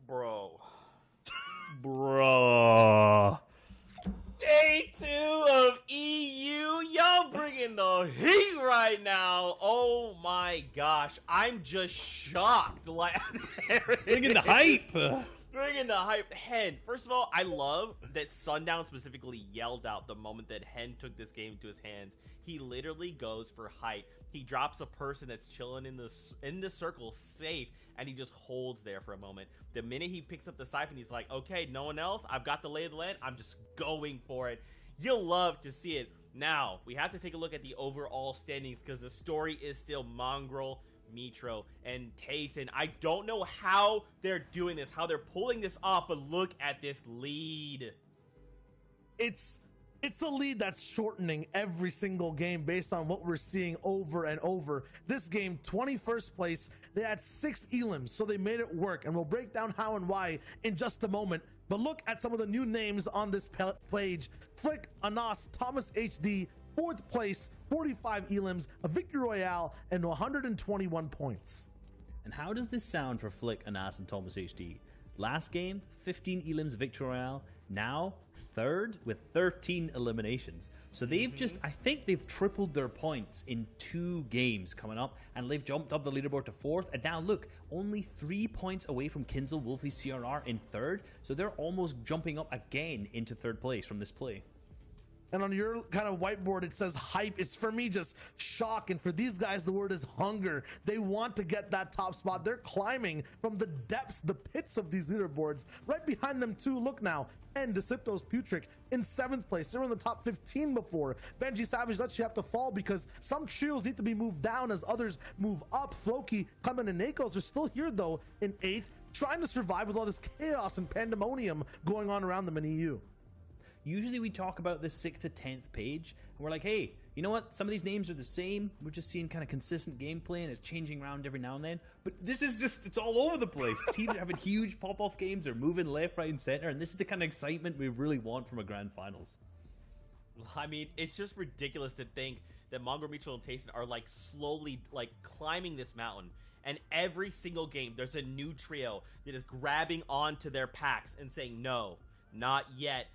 Bro. Day 2 of EU. Y'all bringing the heat right now. Oh my gosh. I'm just shocked. Like, Bringing the hype. Bringing the hype. Hen, first of all, I love that Sundown specifically yelled out the moment that Hen took this game into his hands. He literally goes for height. He drops a person that's chilling in the circle safe, and he just holds there for a moment. The minute he picks up the siphon, he's like, okay, no one else. I've got the lay of the land. I'm just going for it. You'll love to see it. Now, we have to take a look at the overall standings because the story is still Mongrel, Mitro, and Tayson. I don't know how they're doing this, how they're pulling this off, but look at this lead. It's a lead that's shortening every single game based on what we're seeing over and over. This game, 21st place, they had 6 elims, so they made it work, and we'll break down how and why in just a moment. But look at some of the new names on this page. Flick, Anas, Thomas HD, 4th place, 45 elims, a victory royale, and 121 points. And how does this sound for Flick, Anas, and Thomas HD? Last game, 15 elims, victory royale. Now, 3rd with 13 eliminations. So they've just, I think they've tripled their points in 2 games coming up, and they've jumped up the leaderboard to 4th. And now look, only 3 points away from Kinzel, Wolfie, CRR in 3rd. So they're almost jumping up again into 3rd place from this play. And on your kind of whiteboard, it says hype. It's for me just shock. And for these guys, the word is hunger. They want to get that top spot. They're climbing from the depths, the pits of these leaderboards. Right behind them, too, look now. And Deceptos Putrick in 7th place. They were in the top 15 before. Benji Savage lets you have to fall because some trios need to be moved down as others move up. Floki, Clement, and Nakos are still here, though, in 8th, trying to survive with all this chaos and pandemonium going on around them in EU. Usually we talk about the 6th to 10th page, and we're like, hey, you know what? Some of these names are the same. We're just seeing kind of consistent gameplay, and it's changing around every now and then. But this is just, it's all over the place. Teams are having huge pop-off games. They're moving left, right, and center, and this is the kind of excitement we really want from a grand finals. I mean, it's just ridiculous to think that Mongrel, Mutual, and Tayson are like slowly like climbing this mountain. And every single game, there's a new trio that is grabbing onto their packs and saying, no, not yet.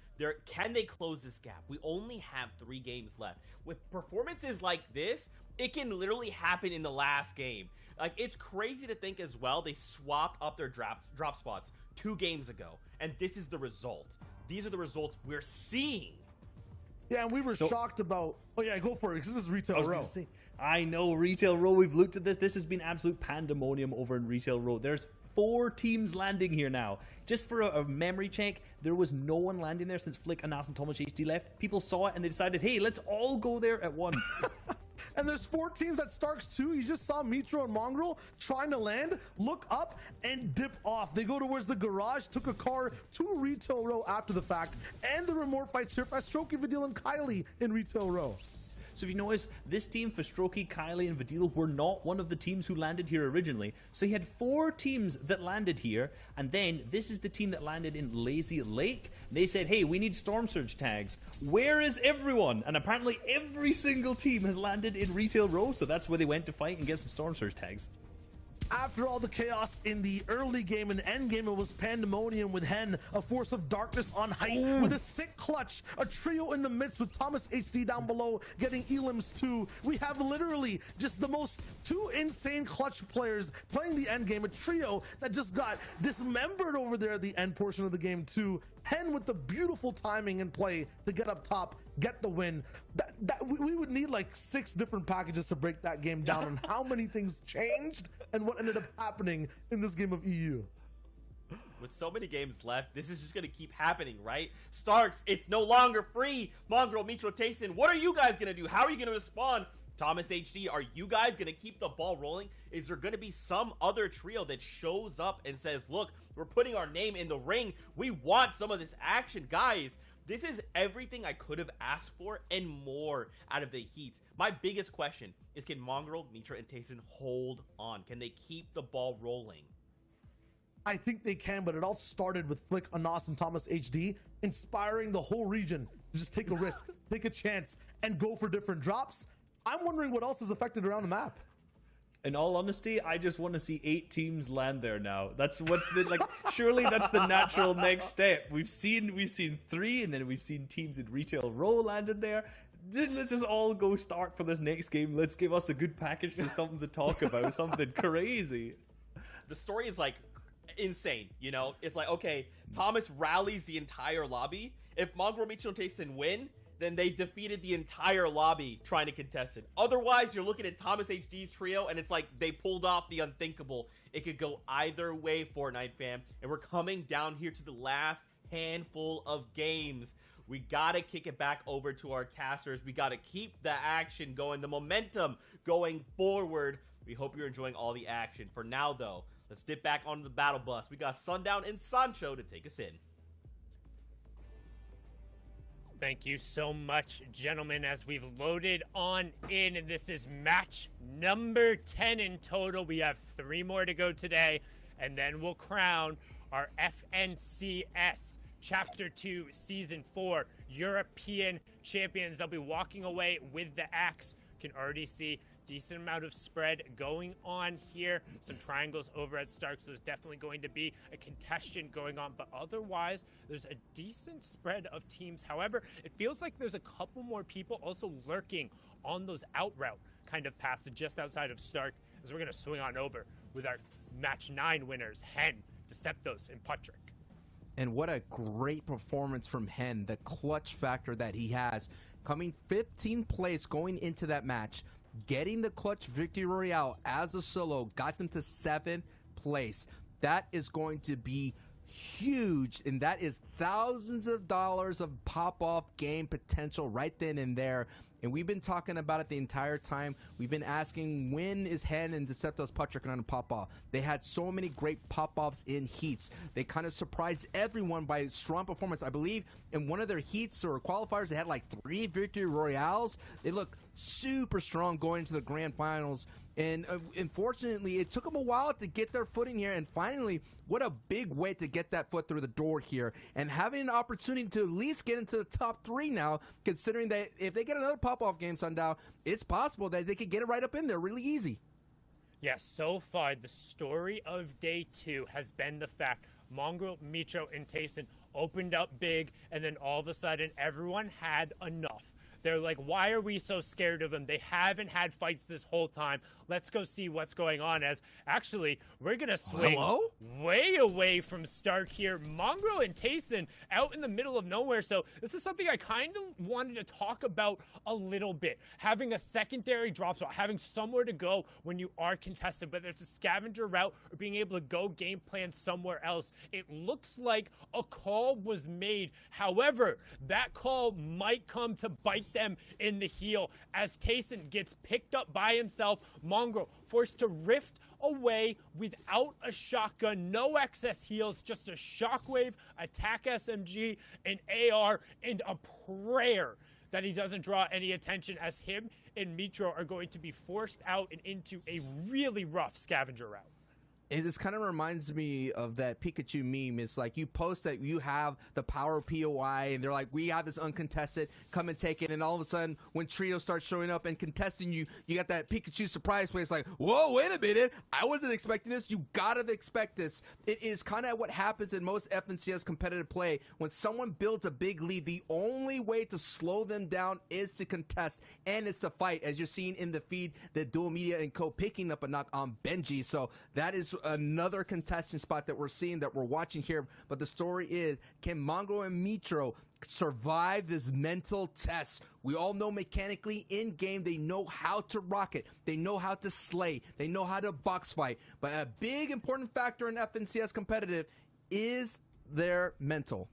Can they close this gap? We only have 3 games left. With performances like this, it can literally happen in the last game. Like, it's crazy to think as well, they swapped up their drop spots 2 games ago. And this is the result. These are the results we're seeing. Yeah, and we were shocked about... Oh, yeah, go for it, because this is Retail Row. I know, Retail Row. We've looked at this. This has been absolute pandemonium over in Retail Row. There's 4 teams landing here now. Just for a memory check, there was no one landing there since Flick, Anas, and Thomas HD left. People saw it, and they decided, hey, let's all go there at once. And there's 4 teams at Starks too. You just saw Mitro and Mongrel trying to land, look up, and dip off. They go towards the garage, took a car to Retail Row after the fact, and there were more fights here for Strokey, Vidil, and Kylie in Retail Row. So if you notice, this team for Strokey, Kylie, and Vidil were not one of the teams who landed here originally. So he had 4 teams that landed here, and then this is the team that landed in Lazy Lake. They said, hey, we need Storm Surge tags. Where is everyone? And apparently every single team has landed in Retail Row, so that's where they went to fight and get some Storm Surge tags. After all the chaos in the early game and end game, it was pandemonium with Hen, a force of darkness on height, with a sick clutch, a trio in the midst with Thomas HD down below getting elims too. We have literally just the most 2 insane clutch players playing the end game, a trio that just got dismembered over there at the end portion of the game too. Hen with the beautiful timing and play to get up top, get the win. We would need like 6 different packages to break that game down on how many things changed and what ended up happening in this game of EU. With so many games left, this is just going to keep happening, right? Starks, it's no longer free. Mongrel, Mitro, Tayson, what are you guys going to do? How are you going to respond? Thomas HD, are you guys going to keep the ball rolling? Is there going to be some other trio that shows up and says, look, we're putting our name in the ring. We want some of this action. Guys, this is everything I could have asked for and more out of the Heats. My biggest question is, can Mongrel, Mitra, and Tayson hold on? Can they keep the ball rolling? I think they can, but it all started with Flick, Anas, and Thomas HD inspiring the whole region to just take a risk, take a chance, and go for different drops. I'm wondering what else is affected around the map. In all honesty, I just want to see 8 teams land there now. That's what's the like. Surely that's the natural next step. We've seen 3, and then we've seen teams in Retail Row landed there. Let's just all go start for this next game. Let's give us a good package to something to talk about, something crazy. The story is like insane, you know? It's like, okay, Thomas rallies the entire lobby. If Mongrel, Mitchell, and Tayson win, then they defeated the entire lobby trying to contest it. Otherwise, you're looking at Thomas HD's trio, and it's like they pulled off the unthinkable. It could go either way, Fortnite fam. And we're coming down here to the last handful of games. We gotta kick it back over to our casters. We gotta keep the action going, the momentum going forward. We hope you're enjoying all the action. For now, though, let's dip back onto the battle bus. We got Sundown and Sancho to take us in. Thank you so much, gentlemen, as we've loaded on in, and this is match number 10 in total. We have 3 more to go today, and then we'll crown our FNCS Chapter 2 Season 4 European champions. They'll be walking away with the axe. You can already see decent amount of spread going on here. Some triangles over at Stark, so there's definitely going to be a contention going on, but otherwise there's a decent spread of teams. However, it feels like there's a couple more people also lurking on those out route kind of paths just outside of Stark, as we're going to swing on over with our match 9 winners, Hen, Deceptos, and Patrick. And what a great performance from Hen, the clutch factor that he has, coming 15th place going into that match, getting the clutch victory royale as a solo, got them to 7th place. That is going to be huge, and that is thousands of dollars of pop-off game potential right then and there. And we've been talking about it the entire time. We've been asking, when is Hen and Deceptos Patrick going to pop off? They had so many great pop-offs in heats. They kind of surprised everyone by strong performance. I believe in one of their heats or qualifiers, they had like 3 victory royales. They look super strong going into the grand finals. And unfortunately, it took them a while to get their footing here. And finally, what a big way to get that foot through the door here. And having an opportunity to at least get into the top 3 now, considering that if they get another pop-off game, Sundown, it's possible that they could get it right up in there really easy. Yes, so far, the story of day 2 has been the fact Mongrel, Mitro, and Tayson opened up big, and then all of a sudden, everyone had enough. They're like, why are we so scared of them? They haven't had fights this whole time. Let's go see what's going on. As actually, we're going to swing way away from start here. Mongrel and Tayson out in the middle of nowhere. So this is something I kind of wanted to talk about a little bit. Having a secondary drop spot, having somewhere to go when you are contested, whether it's a scavenger route or being able to go game plan somewhere else. It looks like a call was made. However, that call might come to bite them in the heel as Tayson gets picked up by himself. Mongrel forced to rift away without a shotgun, no excess heals, just a shockwave, attack SMG, an AR, and a prayer that he doesn't draw any attention as him and Mitro are going to be forced out and into a really rough scavenger route. This kind of reminds me of that Pikachu meme. It's like you post that you have the power POI, and they're like, we have this uncontested, come and take it. And all of a sudden, when Trio starts showing up and contesting you, you got that Pikachu surprise play. It's like, whoa, wait a minute. I wasn't expecting this. You gotta expect this. It is kind of what happens in most FNCS competitive play. When someone builds a big lead, the only way to slow them down is to contest, and it's to fight. As you're seeing in the feed, the Dual Media and Co. picking up a knock on Benji. So that is another contestant spot that we're seeing, that we're watching here. But the story is, can Mongrel and Mitro survive this mental test? We all know mechanically in game they know how to rocket, they know how to slay, they know how to box fight. But a big important factor in FNCS competitive is their mental.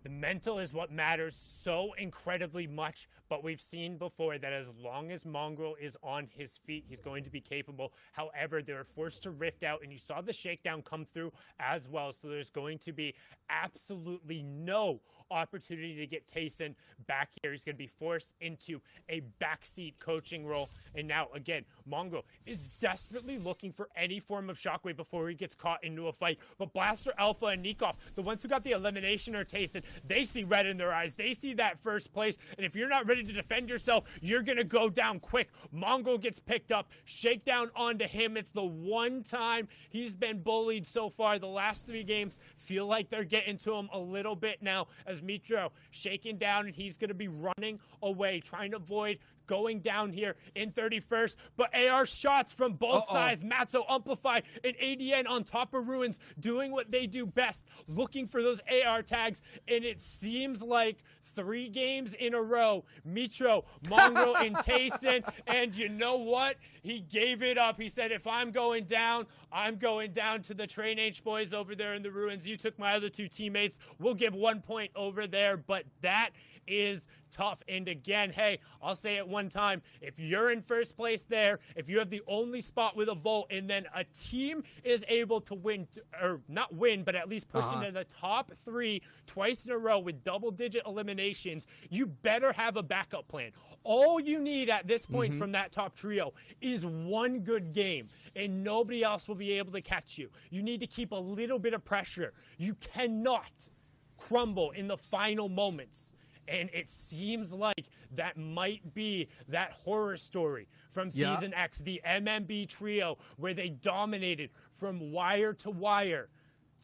The mental is what matters so incredibly much, but we've seen before that as long as Mongrel is on his feet, he's going to be capable. However, they're forced to rift out, and you saw the shakedown come through as well, so there's going to be absolutely no opportunity to get Tayson back here. He's going to be forced into a backseat coaching role. And now, again, Mongrel is desperately looking for any form of shockwave before he gets caught into a fight. But Blaster Alpha and Nikov, the ones who got the elimination are Tayson, they see red in their eyes. They see that first place. And if you're not ready to defend yourself, you're going to go down quick. Mongrel gets picked up, shakedown onto him. It's the one time he's been bullied so far. The last 3 games feel like they're getting to him a little bit now as Mitro shaking down, and he's going to be running away, trying to avoid going down here in 31st, but AR shots from both sides. Matzo Amplify and ADN on top of Ruins doing what they do best, looking for those AR tags, and it seems like 3 games in a row, Mitro, Mongrel, and Tayson, and you know what? He gave it up. He said, if I'm going down to the Train H boys over there in the Ruins. You took my other 2 teammates. We'll give 1 point over there, but that is tough. And again, hey, I'll say it one time. If you're in first place there, if you have the only spot with a vote, and then a team is able to win, or not win, but at least push into the top 3 twice in a row with double-digit eliminations, you better have a backup plan. All you need at this point from that top trio is 1 good game, and nobody else will be able to catch you. You need to keep a little bit of pressure. You cannot crumble in the final moments. And it seems like that might be that horror story from Season X, the MMB trio, where they dominated from wire to wire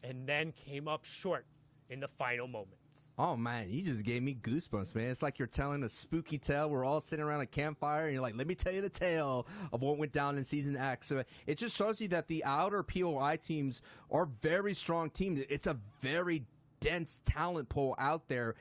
and then came up short in the final moments. Oh, man, you just gave me goosebumps, man. It's like you're telling a spooky tale. We're all sitting around a campfire, and you're like, let me tell you the tale of what went down in Season X. So it just shows you that the outer POI teams are very strong teams. It's a very dense talent pool out there,